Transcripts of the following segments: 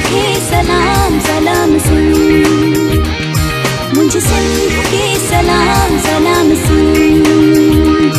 खे सलाम सलाम सुन, मुझे सिंध खे सलाम सलाम सुन।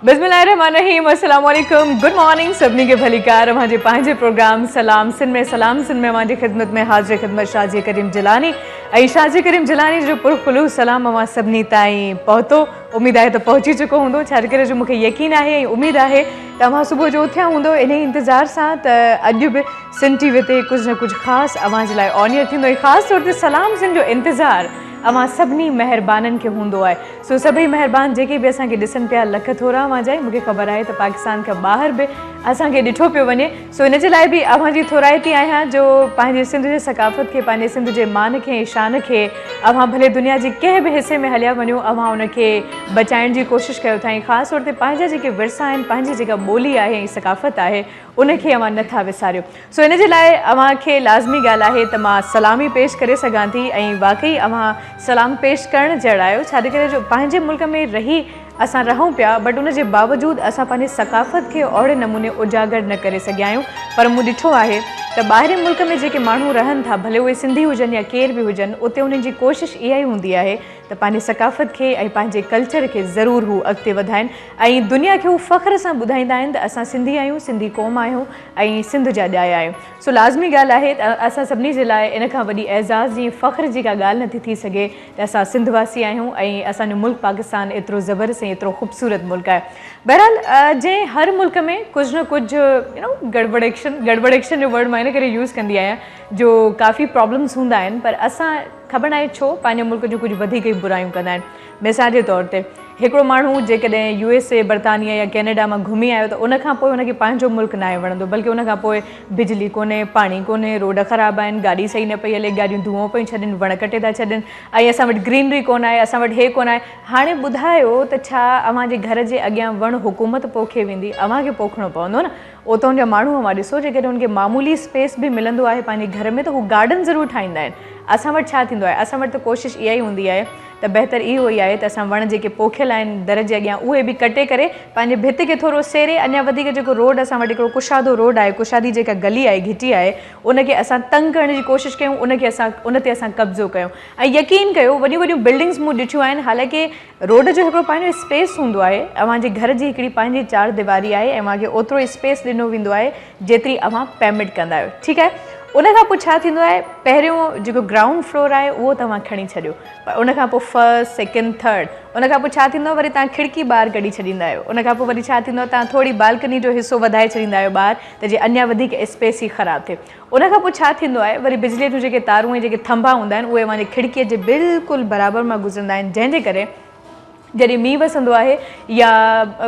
बिस्मिल्लाहिर्रहमानिर्रहीम, अस्सलाम वालेकुम, गुड मॉर्निंग सभिनी खे भलीकार। मुंहिंजे पंहिंजे प्रोग्राम सलाम सिंध में मुंहिंजी ख़िदमत में हाज़िर ख़िदमत शाज़ी करीम जिलानी। ऐं शाज़ी करीम जिलानी जो पुरखुलूस सलाम अवां सभिनी ताईं पहुतो। उमेद आहे त पहुची चुको हूंदो, छाजे करे जो मूंखे यकीन आहे ऐं उमेद आहे त अवां सुबुह जो उथिया हूंदो इन इंतज़ार सां त अॼु बि सिंध टीवी ते कुझु न कुझु ख़ासि अवां जे लाइ ऑन एयर थींदो। ऐं ख़ासि तौर ते सलाम सिंध जो इंतज़ारु अवां सभिनी महिरबाननि खे हूंदो आहे। सो सभई महिरबान जेके बि असांखे ॾिसनि पिया, लख थोरा अवां जा। मूंखे ख़बर आहे त पाकिस्तान खां ॿाहिरि बि असांखे ॾिठो पियो वञे। सो इन जे लाइ बि अवां जी थोराइती आहियां जो पंहिंजे सिंध जे सक़ाफ़त खे, पंहिंजे सिंध जे मान खे, शान खे अवां भले दुनिया जे कंहिं बि हिसे में हलिया वञो, अवां उनखे बचाइण जी कोशिशि कयो था। ऐं ख़ासि तौर ते पंहिंजा जेके विरसा आहिनि, पंहिंजी जेका ॿोली आहे ऐं सक़ाफ़त आहे, उनखे अवां नथा विसारियो। सो इन जे लाइ अवां खे लाज़मी ॻाल्हि आहे त मां सलामी पेश करे सघां थी। ऐं वाक़ई अवां सलाम पेश करणु जहिड़ा आहियो, छाजे करे जो पंहिंजे मुल्क में रही असां रहूं पिया, बट उन जे बावजूदि असां पंहिंजे सक़ाफ़त खे ओहिड़े नमूने उजागर न करे सघिया आहियूं। पर मूं ॾिठो आहे त ॿाहिरि मुल्क में जेके माण्हू रहनि था, भले उहे सिंधी हुजनि या केर बि हुजनि, उते उन्हनि जी कोशिशि इहा ई हूंदी आहे त पंहिंजे सक़ाफ़त खे ऐं पंहिंजे कल्चर खे ज़रूरु हू अॻिते वधाइनि ऐं दुनिया खे हू फ़ख़्र सां ॿुधाईंदा आहिनि त असां सिंधी आहियूं, सिंधी क़ौम आहियूं ऐं सिंध जा ॼाया आहियूं। सो लाज़मी ॻाल्हि आहे त असां सभिनी जे लाइ इन खां वॾी एज़ाज़ जी फ़ख़्र जी का ॻाल्हि नथी थी सघे त असां सिंधवासी आहियूं ऐं असांजो मुल्क पाकिस्तान एतिरो ज़बरदस्त ऐं एतिरो ख़ूबसूरत मुल्क आहे। बहरहाल जंहिं हर मुल्क में कुझु न कुझु गड़बड़ एक्शन जो वर्ड मां इन करे यूज़ कंदी आहियां जो काफ़ी प्रॉब्लम्स हूंदा आहिनि, पर असां ख़बर नाहे छो पंहिंजे मुल्क जो कुझु वधीक ई बुरायूं कंदा आहिनि। मिसाल जे तौर ते हिकिड़ो माण्हू जेकॾहिं USA, बर्तानिया या कैनेडा मां घुमी आयो त उनखां पोइ उनखे पंहिंजो मुल्क न आहे वणंदो, बल्कि उनखां पोइ बिजली कोन्हे, पाणी कोन्हे, रोड ख़राबु आहिनि, गाॾी सही न पई हले, गाॾियूं धुओं पई छॾनि, वण कटे था छॾनि ऐं असां वटि ग्रीनरी कोन आहे, असां वटि हे कोन आहे। हाणे ॿुधायो त छा अव्हां जे घर जे अॻियां वण हुकूमत पोखे वेंदी? अव्हांखे पोखणो पवंदो न। उतां जा माण्हू अव्हां ॾिसो, जेकॾहिं उनखे मामूली स्पेस बि मिलंदो आहे पंहिंजे घर में त हू गार्डन ज़रूरु ठाहींदा आहिनि। असां वटि छा थींदो आहे, असां वटि त कोशिशि इहा ई हूंदी आहे त बहितर इहो ई आहे त असां वण जेके पोखियल आहिनि दर जे अॻियां उहे बि कटे करे पंहिंजे भित खे थोरो सेरे, अञा वधीक जेको रोड असां वटि हिकिड़ो कुशादो रोड आहे, कुशादी जेका गली आहे, घिटी आहे, उनखे असां तंग करण जी कोशिशि कयूं, उन ते असां कब्ज़ो कयूं। ऐं यकीन कयो वॾियूं वॾियूं बिल्डिंग्स मूं ॾिठियूं आहिनि, हालांकि रोड जो हिकिड़ो पंहिंजो स्पेस हूंदो आहे, अव्हांजे घर जी हिकिड़ी पंहिंजी चार दीवारी आहे ऐं अव्हांखे ओतिरो स्पेस ॾिनो वेंदो आहे जेतिरी अव्हां पेमेंट कंदा आहियो, ठीकु आहे। उनखां पोइ छा थींदो आहे, पहिरियों जेको ग्राउंड फ्लोर आहे उहो तव्हां खणी छॾियो, पर उनखां पोइ फर्स्ट, सेकेंड, थर्ड, उनखां पोइ छा थींदो आहे, वरी तव्हां खिड़की ॿाहिरि कढी छॾींदा आहियो। उनखां पोइ वरी छा थींदो आहे, तव्हां थोरी बालकनी जो हिसो वधाए छॾींदा आहियो ॿाहिरि त जीअं अञा वधीक स्पेस ई ख़राबु थिए। उनखां पोइ छा थींदो आहे, वरी बिजलीअ जूं जेके तारूं ऐं जेके थंभा हूंदा आहिनि उहे अव्हांजे खिड़कीअ जे बिल्कुलु बराबरि मां गुज़रंदा आहिनि, जंहिंजे करे जॾहिं मींहुं वसंदो आहे या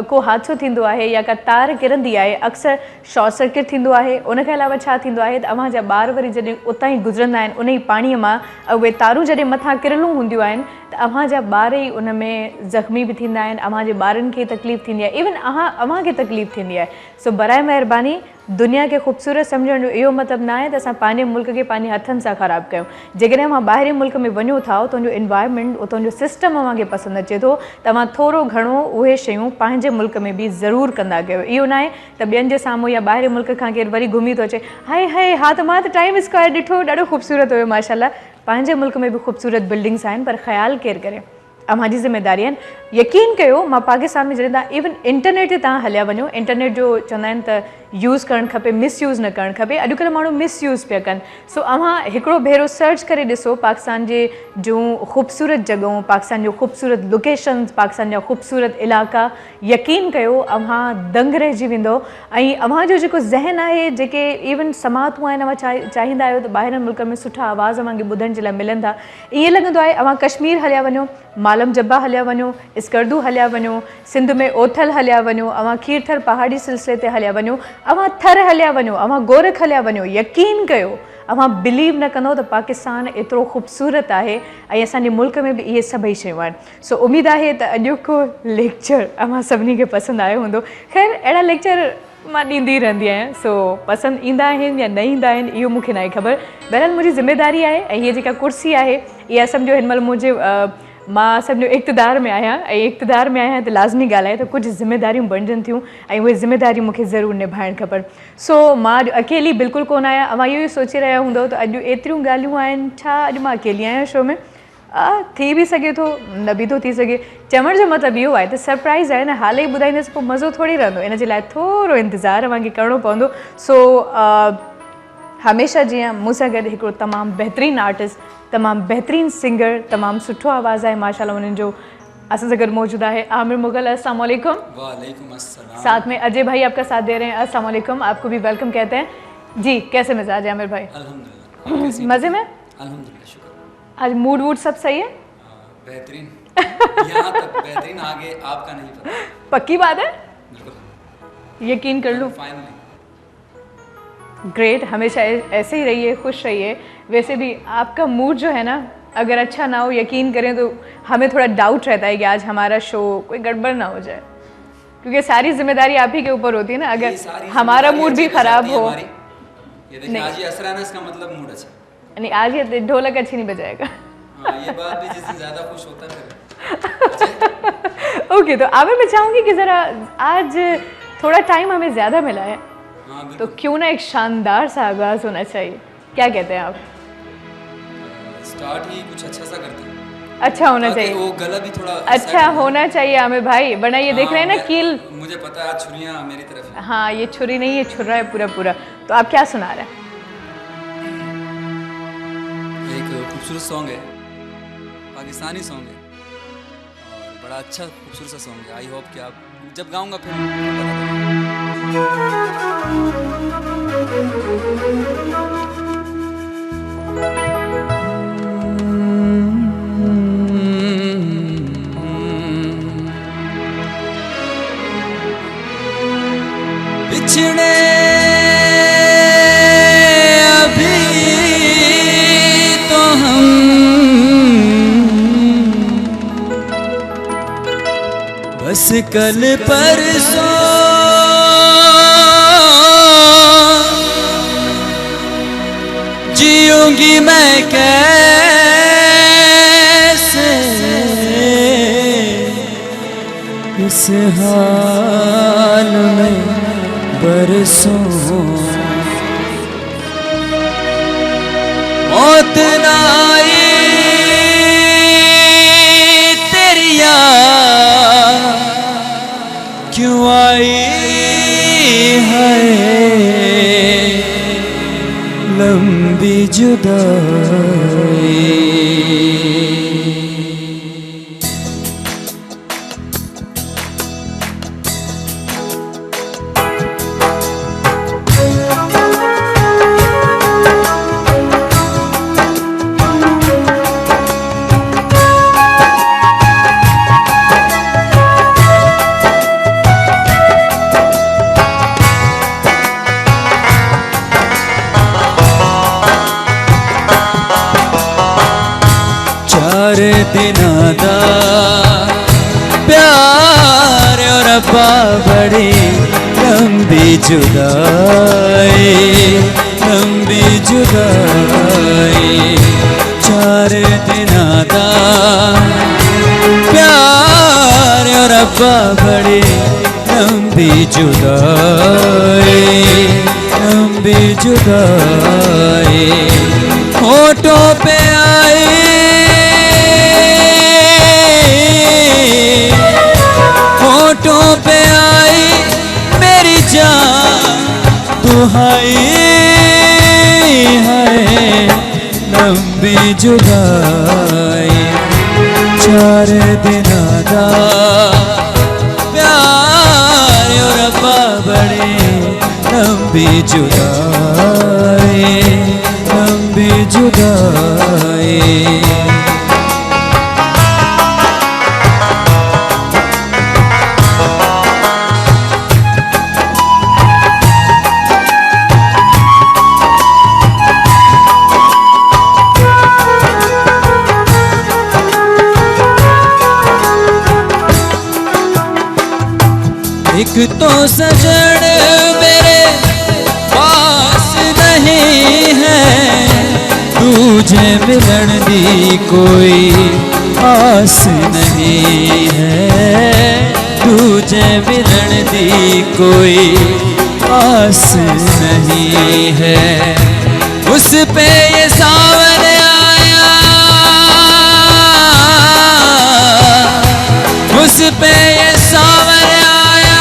को हादसो थींदो आहे या का तार किरंदी आहे, अक्सर शॉर्ट सर्किट थींदो आहे। उनखे अलावा छा थींदो आहे त अव्हांजा ॿार वरी जॾहिं उतां ई गुज़रंदा आहिनि उन ई पाणीअ मां, उहे तारूं जॾहिं मथां किरलूं हूंदियूं आहिनि त अव्हांजा ॿार ई उन में ज़ख़्मी बि थींदा आहिनि, अव्हांजे ॿारनि खे तकलीफ़ थींदी आहे, इवन अव्हांखे तकलीफ़ थींदी आहे। सो बराए महिरबानी दुनिया खे ख़ूबसूरत सम्झण जो इहो मतिलबु न आहे त असां पंहिंजे मुल्क खे पंहिंजे हथनि सां ख़राबु कयूं। जेकॾहिं अव्हां ॿाहिरि मुल्क में वञो था, उतां जो इन्वायरमेंट, उतां जो सिस्टम अव्हांखे पसंदि अचे थो त अव्हां थोरो घणो उहे शयूं पंहिंजे मुल्क में बि ज़रूरु कंदा कयो। इहो न आहे त ॿियनि जे साम्हूं या ॿाहिरि मुल्क खां केरु वरी घुमी थो अचे, हाय हाय हा त मां त टाइम स्क्वायर ॾिठो, ॾाढो ख़ूबसूरत हुयो माशाल्लाह। पंहिंजे मुल्क में बि ख़ूबसूरत बिल्डिंग्स आहिनि, पर ख़्यालु केरु करे? अव्हांजी ज़िम्मेदारी आहिनि। यकीन कयो, मां पाकिस्तान में जॾहिं तव्हां इवन इंटरनेट ते तव्हां हलिया वञो, इंटरनेट जो चवंदा आहिनि त यूज़ करणु खपे, मिसयूज़ न करणु खपे। अॼुकल्ह माण्हू मिसयूज़ पिया कनि। सो अव्हां हिकिड़ो भेरो सर्च करे ॾिसो पाकिस्तान जे जूं ख़ूबसूरत जॻहूं, पाकिस्तान जो ख़ूबसूरत लोकेशन्स, पाकिस्तान जा ख़ूबसूरत इलाइक़ा। यकीन कयो अव्हां दंग रहिजी वेंदो ऐं अव्हांजो जेको ज़हन आहे, जेके इवन समातूं आहिनि, अव्हां चाहींदा आहियो त ॿाहिरि मुल्क में सुठा आवाज़ अव्हांखे ॿुधण जे लाइ मिलनि था। ईअं लॻंदो आहे अव्हां कश्मीर हलिया वञो, मालम जब्बा हलिया वञो, स्कर्दू हलिया वञो, सिंध में ओथल हलिया वञो, अव्हां खीरथर पहाड़ी सिलसिले ते हलिया वञो, अव्हां थर हलिया वञो, अव्हां गोरख हलिया वञो, यकीन कयो अव्हां बिलीव न कंदो त पाकिस्तान एतिरो ख़ूबसूरत आहे ऐं असांजे मुल्क में बि इहे सभई शयूं आहिनि। सो उमेद आहे त अॼोको लेक्चर अव्हां सभिनी खे पसंदि आयो हूंदो। ख़ैर अहिड़ा लेक्चर मां ॾींदी रहंदी आहियां, सो पसंदि ईंदा आहिनि या न ईंदा आहिनि इहो मूंखे न आहे ख़बर। बहरहाल मुंहिंजी ज़िम्मेदारी आहे ऐं हीअ जेका कुर्सी आहे इहा सम्झो हिन महिल मुंहिंजे मां सभु इक़्तिदार में आहियां ऐं इक़्तिदार में आहियां त लाज़मी ॻाल्हि आहे त कुझु ज़िमेदारियूं बणिजनि थियूं ऐं उहे ज़िमेदारियूं मूंखे ज़रूरु निभाइणु खपनि। सो मां अॼु अकेली बिल्कुलु कोन आहियां। अवां इहो ई सोचे रहिया हूंदव त अॼु एतिरियूं ॻाल्हियूं आहिनि, छा अॼु मां अकेली आहियां शो में? थी बि सघे थो, न बि थो थी सघे। चवण जो मतिलबु इहो आहे त सरप्राइज़ आहे न, हाल ई ॿुधाईंदसि पोइ मज़ो थोरी रहंदो, इन जे लाइ थोरो इंतज़ारु अव्हांखे करिणो पवंदो। सो हमेशह जीअं मूंसां गॾु हिकिड़ो तमामु बहितरीनु आर्टिस्ट, तमामु बहितरीनु सिंगर, तमामु सुठो आवाज़ु आहे माशाल्लाह उन्हनि जो, असां सां गॾु मौजूदु आहे आमिर मुग़ल। अस्सलाम वालेकुम। वालेकुम अस्सलाम। साथ में अजय भाई आपका साथ दे रहे हैं। अस्सलाम वालेकुम, आपको भी वेलकम कहते हैं जी। कैसे मिजाज है आमिर भाई? अल्हम्दुलिल्लाह। मज़े में? अल्हम्दुलिल्लाह, शुक्र। आज मूड वूड सब सही है? बेहतरीन। यहाँ तक बेहतरीन, आगे आपका नहीं पता। पक्की बात है? बिल्कुल यकीन कर लूँ। फाइनली। ग्रेट, हमेशा ऐसे ही रहिए, खुश रहिए। वैसे भी आपका मूड जो है ना, अगर अच्छा ना हो, यकीन करें तो हमें थोड़ा डाउट रहता है कि आज हमारा शो कोई गड़बड़ ना हो जाए, क्योंकि सारी जिम्मेदारी आप ही के ऊपर होती है ना। अगर हमारा मूड भी ख़राब हो, ये देखिए आज ये असर है ना, इसका मतलब मूड अच्छा नहीं, आज ये ढोलक अच्छी नहीं बजाएगा। हाँ, ये बात भी जिससे ज़्यादा खुश होता है। ओके, तो आमिर मैं चाहूँगी कि ज़रा आज थोड़ा टाइम हमें ज़्यादा मिला है, तो क्यों ना एक शानदार सा आगाज़ होना चाहिए, क्या कहते हैं आप? स्टार्ट ही कुछ अच्छा सा करते हैं। अच्छा होना चाहिए, वो गला भी थोड़ा अच्छा होना चाहिए आमिर भाई, वरना ये देख रहे हैं ना कील। मुझे पता है आज छुरियाँ मेरी तरफ है। हाँ, ये छुरी नहीं, ये छुरा है पूरा पूरा। तो आप क्या सुना रहे हैं? एक खूबसूरत सॉन्ग है, पाकिस्तानी सॉन्ग है और बड़ा अच्छा खूबसूरत सा सॉन्ग है। आई होप कि आप जब गाऊंगा फिर बिछड़े अभी तो हम बस कल परसों जीऊंगी मैं कैसे इस हाल में बरसों। मौत ना आई तेरी याद क्यों आई है लंबी जुदाई। दिना दा प्यार और अब्बा बड़ी लंबी जुदाई, लंबी जुदाई। 4 दिना दा प्यार और अब्बा बड़ी लंबी जुदाई, लंबी जुदाई। होठों पे आई होठों पे आई मेरी जान दुहाई है लंबी जुदाई। 4 दिना दा प्यार और अब्बा बड़ी लंबी जुदाई, लंबी जुदाई। एक तो सजन मेरे पास नहीं है, तुझे मिलन दी कोई आस नहीं है, दूजे मिलन दी कोई आस नहीं है। उस पे ये सावन आया, उस पे ये सावन आया,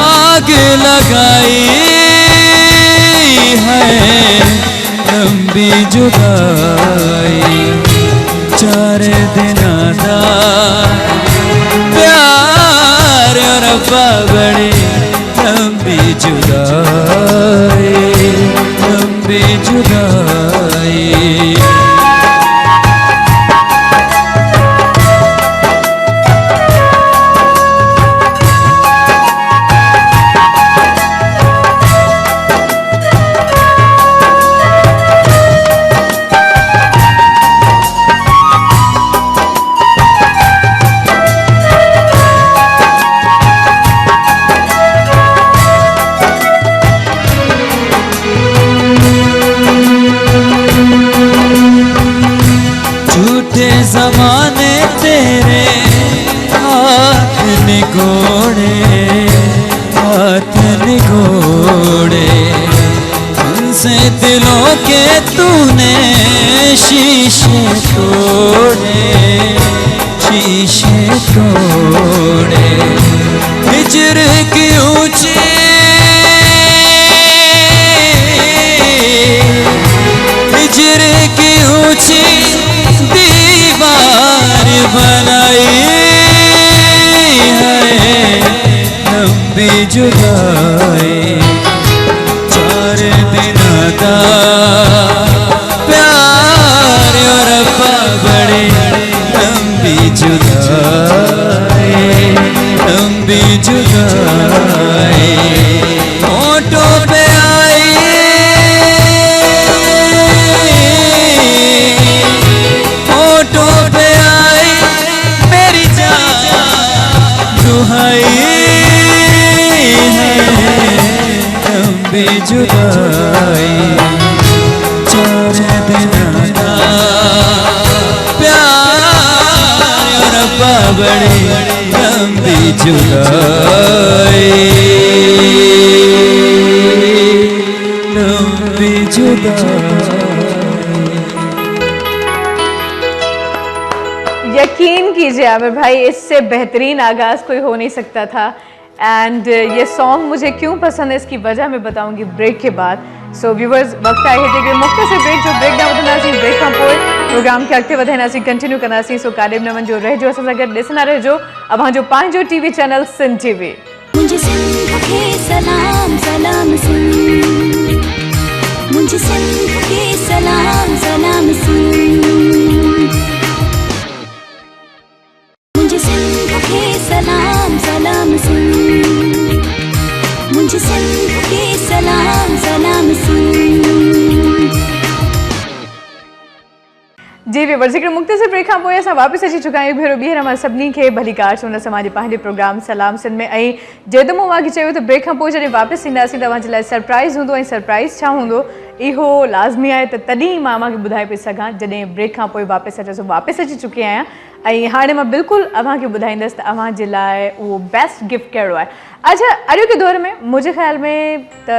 आग लगाई है लंबी जुदाई। 4 दिना दा प्यार और रब्बा बड़ी लंबी जुदाई, लंबी जुदाई। ज़माने तेरे हाथ निगोड़े, हाथ निगोड़े। उनसे दिलों के तूने शीशे तोड़े, शीशे तोड़े। हिजर की ऊंची, हिजर की ऊंची दीवार बनाई है लंबी जुदाई। 4 दिना दा प्यार और रब्बा बड़ी लंबी जुदाई, लंबी जुदाई। होठों पे आई, होठों पे आई मेरी जान दुहाई है लंबी जुदाई। 4 दिना दा प्यार और रब्बा बड़ी लंबी जुदाई, लंबी जुदाई। यकीन कीजिए आमिर भाई, इससे बेहतरीन आगाज़ कोई हो नहीं सकता था। एंड ये सॉन्ग मुझे क्यों पसंद है इसकी वजह मैं बताऊंगी ब्रेक के बाद। सो व्यूवर्स, वक्त आए है मुख्तसर ब्रेक जो ब्रेक डाउन वधंदासीं, ब्रेक खां पोइ प्रोग्राम खे अॻिते वधाईंदासीं, कंटिन्यू कंदासीं। सो काॾे बि न वञिजो, रहिजो असां सां गॾु, ॾिसंदा रहिजो अव्हांजो पंहिंजो टीवी चैनल सिंध टीवी। मुझे सिंध के सलाम सलाम सिंध, मुझे सिंध के सलाम सलाम सिंध, मुझे सिंध के सलाम सलाम सिंध, मुझे सिंध के सलाम सलाम सिंध। जी व्यूवर्स, हिकिड़े मुख़्तसिर ब्रेक खां पोइ असां वापसि अची चुका आहियूं। भेरो ॿीहर मां सभिनी खे भलीकार चवंदा समाजे पंहिंजे प्रोग्राम सलाम सिंध में। ऐं जेॾो मूं वाक़ई चयो त ब्रेक खां पोइ जॾहिं वापसि ईंदासीं तव्हांजे लाइ सरप्राइज़ हूंदो, ऐं सरप्राइज़ छा हूंदो इहो लाज़मी आहे त तॾहिं मां अव्हांखे ॿुधाए पई सघां जॾहिं ब्रेक खां पोइ वापसि अचां। सो वापसि अची चुकी आहियां ऐं हाणे मां बिल्कुलु अव्हांखे ॿुधाईंदसि त अव्हांजे लाइ उहो बेस्ट गिफ्ट कहिड़ो आहे। अच्छा, अॼोके दौर में मुंहिंजे ख़्याल में त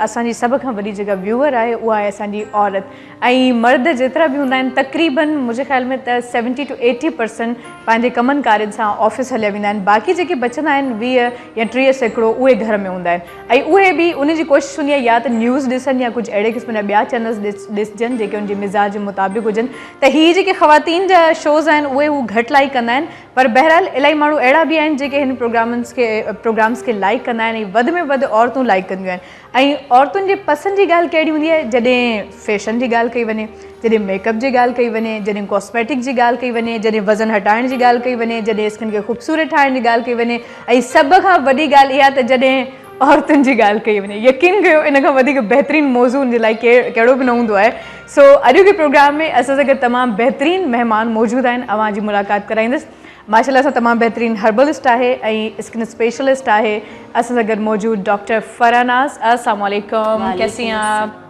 असांजी सभ खां वॾी जेका व्यूअर आहे उहा आहे असांजी औरत। ऐं मर्द जेतिरा बि हूंदा आहिनि तक़रीबन मुंहिंजे ख़्याल में त 70 to 80% पंहिंजे कमनि कारनि सां ऑफिस हलिया वेंदा आहिनि। बाक़ी जेके बचंदा आहिनि 20 या 30% उहे घर में हूंदा आहिनि। ऐं उहे बि उन जी कोशिशि हूंदी आहे या त न्यूज़ ॾिसनि या कुझु अहिड़े क़िस्म जा ॿिया चैनल्स ॾिसजनि जेके उनजे मिज़ाज जे मुताबिक़ हुजनि। त हीअ जेके ख़वातीन जा शोज़ आहिनि उहे हू घटि लाइक कंदा आहिनि, पर बहरहाल इलाही माण्हू अहिड़ा बि आहिनि जेके हिन प्रोग्राम्स खे लाइक कंदा आहिनि ऐं वधि में वधि औरतूं लाइक कंदियूं आहिनि। ऐं औरतुनि जे पसंदि जी ॻाल्हि कहिड़ी हूंदी आहे, जॾहिं फैशन जी ॻाल्हि कई वञे, जॾहिं मेकअप जी ॻाल्हि कई वञे, जॾहिं कॉस्मेटिक जी ॻाल्हि कई वञे, जॾहिं वज़न हटाइण जी ॻाल्हि कई वञे, जॾहिं स्किन खे ख़ूबसूरत ठाहिण जी ॻाल्हि कई वञे, ऐं सभ खां वॾी ॻाल्हि इहा त जॾहिं औरतुनि जी ॻाल्हि कई वञे। यकीन कयो इन खां वधीक बहितरीनु मौज़ू उन जे लाइ कहिड़ो बि न हूंदो आहे। सो अॼोके प्रोग्राम में असां सां गॾु तमामु बहितरीनु महिमान मौजूदु आहिनि। अव्हांजी मुलाक़ात कराईंदसि माशाल्लाह सां तमामु बहितरीनु हर्बलिस्ट आहे ऐं स्किन स्पेशलिस्ट आहे। असां सां गॾु मौजूदु डॉक्टर फरानाज़। अस्सलाम वालेकुम, कैसी हैं आप?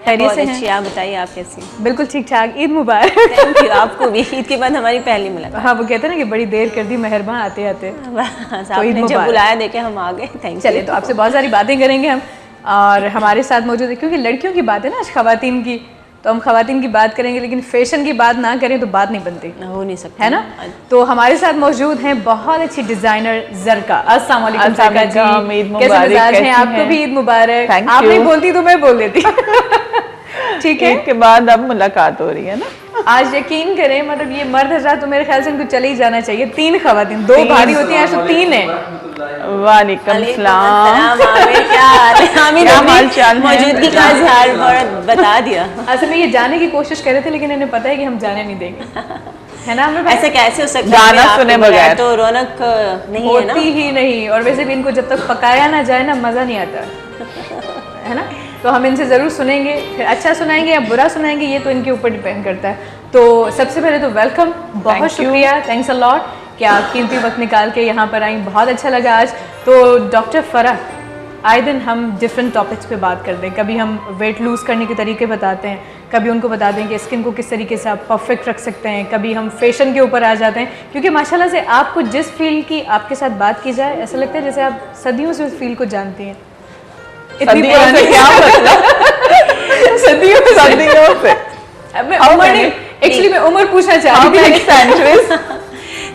खैरियत बहुत से हैं? अच्छी। आप बताइए, आप कैसी हैं? बिल्कुल ठीक ठाक। ईद मुबारक। थैंक यू, आपको भी। ईद के बाद हमारी पहली मुलाकात। हाँ, वो कहते हैं ना कि बड़ी देर कर दी मेहरबान आते आते। बस तो ईद आपने जब मुबारक। बुलाया देखे हम आ गए। Thank you. चलिए, तो आपसे बहुत सारी बातें करेंगे हम, और हमारे साथ मौजूद है, क्योंकि लड़कियों की बात है ना आज, खवातीन की, तो हम खवातीन की बात करेंगे, लेकिन फैशन की बात ना करें तो बात नहीं बनती, हो नहीं सकता है ना। तो हमारे साथ मौजूद हैं बहुत अच्छी डिजाइनर ज़रका। अस्सलाम वालेकुम ज़रका जी, ईद कैसे मुबारक, मिजाज हैं? कैसी आपको हैं? भी ईद मुबारक। Thank आप you. नहीं बोलती तो मैं बोल देती। ठीक है, ईद के बाद अब मुलाकात हो रही है ना। आज यकीन करें, मतलब ये मर्द हजरात तो मेरे ख्याल से इनको चले ही जाना चाहिए। 3 खवातीन, 2 भारी होती हैं, आज तो 3 है। वालेकुम सलाम। क्या हाल है? आमिर क्या अभी हाल चाल है? मौजूदगी का इजहार बहुत बता दिया। असल में ये जाने की कोशिश कर रहे थे, लेकिन इन्हें पता है कि हम जाने नहीं देंगे, है ना। हमें ऐसे कैसे हो सकता है? गाना आपके सुने बगैर बगैर। तो रौनक नहीं है ना। होती ही नहीं, और वैसे भी इनको जब तक पकाया ना जाए ना, मज़ा नहीं आता, है ना। तो हम इनसे ज़रूर सुनेंगे, फिर अच्छा सुनाएंगे या बुरा सुनाएंगे, ये तो इनके ऊपर डिपेंड करता है। तो सबसे पहले तो वेलकम, बहुत शुक्रिया, थैंक्स अ लॉट कि आप कीमती वक्त निकाल के यहाँ पर आई, बहुत अच्छा लगा आज। तो डॉक्टर फ़रा, आए दिन हम डिफरेंट टॉपिक्स पे बात करते हैं। कभी हम वेट लूज़ करने के तरीके बताते हैं, कभी उनको बताते हैं कि स्किन को किस तरीके से आप परफेक्ट रख सकते हैं, कभी हम फैशन के ऊपर आ जाते हैं, क्योंकि माशाल्लाह से आपको जिस फील्ड की आपके साथ बात की जाए, ऐसा लगता है जैसे आप सदियों से उस फील्ड को जानती हैं। इतनी सदियों से पुरानी- क्या मतलब? सदियों से। सदियों से। अब मैं How उम्र many? नहीं, एक्चुअली मैं उम्र पूछना चाह How रही many थी। centuries?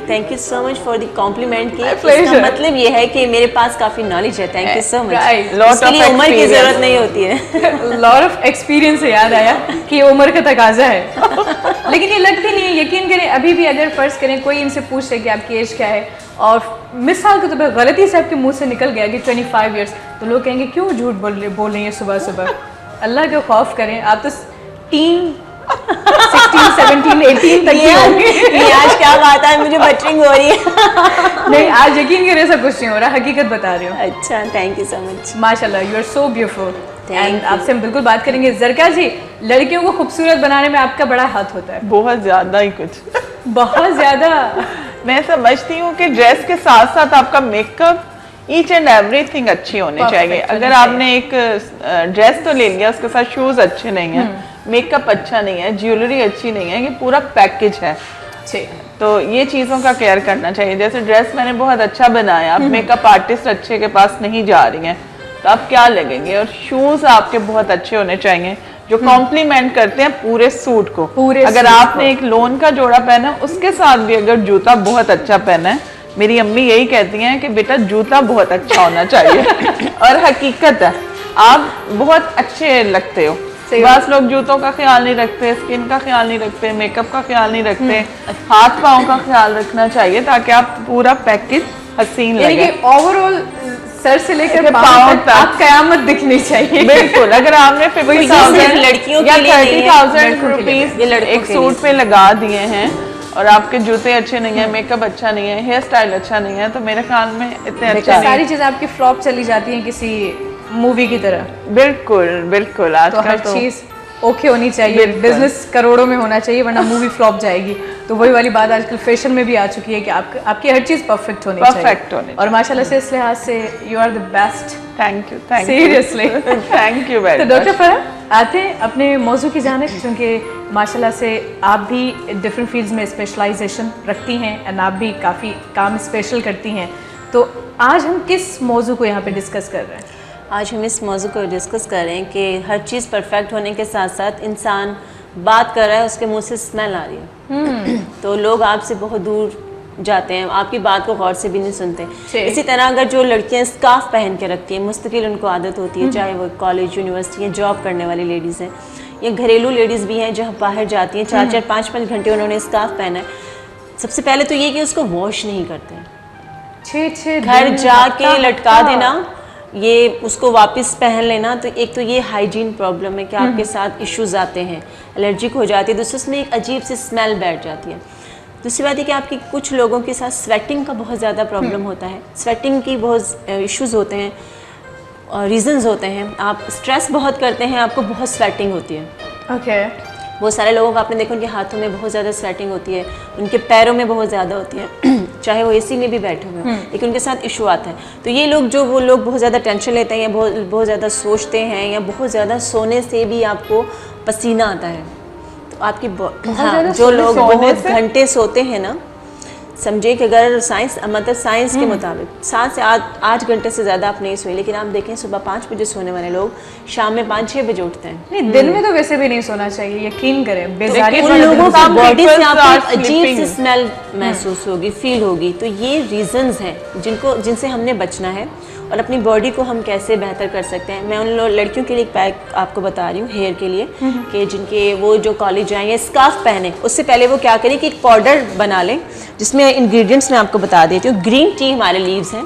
Thank you so much for the compliment की। pleasure. इसका मतलब ये है कि मेरे पास काफी नॉलेज है। Thank you so much. Right. Lot उसके of लिए उम्र की experience. जरूरत नहीं होती है। लॉट ऑफ एक्सपीरियंस से याद आया कि ये उम्र का तकाजा है। लेकिन ये लगती नहीं है। यकीन करें, अभी भी अगर फर्ज करें कोई इनसे पूछ ले कि आपकी एज क्या है, और मिसाल के तौर पर गलती से आपके मुंह से निकल गया कि 25 ईयर्स, तो लोग कहेंगे क्यों झूठ बोल रही है सुबह सुबह। अल्लाह का खौफ करें, आप तो टीन 16, 17, 18 तक ही होंगे। ये आज क्या बात है? मुझे बटरिंग हो रही है। नहीं, आज यकीन करें ऐसा कुछ नहीं हो रहा, हकीकत बता रही हूँ। अच्छा, थैंक यू सो मच। माशाल्लाह, you are so beautiful. Thank and you. आपसे हम बिल्कुल बात करेंगे। ज़रका जी, लड़कियों को खूबसूरत बनाने में आपका बड़ा हाथ होता है, बहुत ज्यादा ही कुछ। बहुत ज्यादा। मैं समझती हूँ कि ड्रेस के साथ साथ आपका मेकअप, ईच एंड एवरीथिंग अच्छी होनी Perfect चाहिए। होनी अगर चाहिए। आपने एक ड्रेस तो ले लिया, उसके साथ शूज अच्छे नहीं है, मेकअप अच्छा नहीं है, ज्वेलरी अच्छी नहीं है, ये पूरा पैकेज है। तो ये चीज़ों का केयर करना चाहिए। जैसे ड्रेस मैंने बहुत अच्छा बनाया, आप मेकअप आर्टिस्ट अच्छे के पास नहीं जा रही हैं तो आप क्या लगेंगे। और शूज आपके बहुत अच्छे होने चाहिए जो कॉम्प्लीमेंट करते हैं पूरे सूट को। पूरे अगर सूट आपने एक लोन का जोड़ा पहना, उसके साथ भी अगर जूता बहुत अच्छा पहना है, मेरी अम्मी यही कहती हैं कि बेटा जूता बहुत अच्छा होना चाहिए। और हकीकत है, आप बहुत अच्छे लगते हो। बस लोग जूतों का ख्याल नहीं रखते, स्किन का ख्याल नहीं रखते, मेकअप का ख्याल नहीं रखते, हाथ पाँव का ख्याल रखना चाहिए ताकि आप पूरा पैकेज हसीन यानी लगे। कि ओवरऑल सर से लेकर लेकर पाँव पाँव तक तक। आप कयामत दिखनी चाहिए। बिल्कुल, अगर आपने सिर्फ 50,000 लड़कियों या के लिए नहीं है, 30,000 लड़कों के लिए रुपीस ये लड़कों एक के सूट लिए। पे लगा दिए हैं और आपके जूते अच्छे नहीं है, मेकअप अच्छा नहीं है, हेयर स्टाइल अच्छा नहीं है, तो मेरे ख्याल में इतने अच्छा नहीं सारी चीजें आपकी फ्लॉप चली जाती हैं किसी मूवी की तरह। बिल्कुल बिल्कुल। तो आजकल हर तो चीज ओके होनी चाहिए, बिल्कुल। बिजनेस करोड़ों में होना चाहिए, वरना मूवी फ्लॉप जाएगी। तो वही वाली बात आजकल फैशन में भी आ चुकी है कि आपकी हर चीज परफेक्ट होनी Perfect होनी चाहिए। और माशाल्लाह से इस लिहाज से you are the best. Thank you Seriously. Thank you very तो डॉक्टर फरह, आते हैं अपने मौजू की जानिब, क्योंकि माशाल्लाह से आप भी डिफरेंट फील्ड्स में स्पेशलाइजेशन रखती हैं एंड आप भी काफ़ी काम स्पेशल करती हैं। तो आज हम किस मौजू को यहाँ पे डिस्कस कर रहे हैं? आज हम इस मौजू को डिस्कस कर रहे हैं कि हर चीज़ परफेक्ट होने के साथ साथ इंसान बात कर रहा है, उसके मुंह से स्मेल आ रही है। तो लोग आपसे बहुत दूर जाते हैं, आपकी बात को गौर से भी नहीं सुनते। इसी तरह अगर जो लड़कियां स्कार्फ पहन के रखती हैं, मुस्तकिल उनको आदत होती है, चाहे वो कॉलेज यूनिवर्सिटी या जॉब करने वाली लेडीज़ हैं या घरेलू लेडीज़ भी हैं जो बाहर जाती हैं, 4-4, 5-5 घंटे उन्होंने स्कार्फ पहना है। सबसे पहले तो ये कि उसको वॉश नहीं करते, 6 घर जाके लटका देना, ये उसको वापस पहन लेना। तो एक तो ये हाइजीन प्रॉब्लम है कि आपके साथ इश्यूज आते हैं, एलर्जिक हो जाती है, दूसरे उसमें एक अजीब सी स्मेल बैठ जाती है। दूसरी बात है कि आपकी कुछ लोगों के साथ स्वेटिंग का बहुत ज़्यादा प्रॉब्लम होता है, स्वेटिंग की बहुत इश्यूज होते हैं, रीजंस होते हैं। आप स्ट्रेस बहुत करते हैं, आपको बहुत स्वेटिंग होती है। ओके। बहुत सारे लोगों को आपने देखा उनके हाथों में बहुत ज़्यादा स्वेटिंग होती है, उनके पैरों में बहुत ज़्यादा होती है। चाहे वो एसी में भी बैठे हुए हैं, लेकिन उनके साथ इशू आता है। तो ये लोग वो लोग बहुत ज़्यादा टेंशन लेते हैं या बहुत ज़्यादा सोचते हैं या बहुत ज़्यादा सोने से भी आपको पसीना आता है, तो आपकी जो लोग बहुत घंटे सोते हैं ना, समझे कि अगर साइंस के मुताबिक 7 से 8 घंटे से ज़्यादा आप नहीं सोए, लेकिन आप देखें सुबह 5 बजे सोने वाले लोग शाम में 5-6 बजे उठते हैं। नहीं, दिन में तो वैसे भी नहीं सोना चाहिए, यकीन करें। बेजारी उन लोगों की बॉडी से आपको एक अजीब सी स्मेल महसूस होगी, फील होगी। तो ये रीजंस हैं जिनसे हमने बचना है और अपनी बॉडी को हम कैसे बेहतर कर सकते हैं। मैं उन लड़कियों के लिए एक पैक आपको बता रही हूँ हेयर के लिए, कि जिनके वो जो कॉलेज जाएंगे स्कार्फ पहने, उससे पहले वो क्या करें कि एक पाउडर बना लें, जिसमें इंग्रेडिएंट्स मैं आपको बता देती हूँ। ग्रीन टी हमारे लीव्स हैं,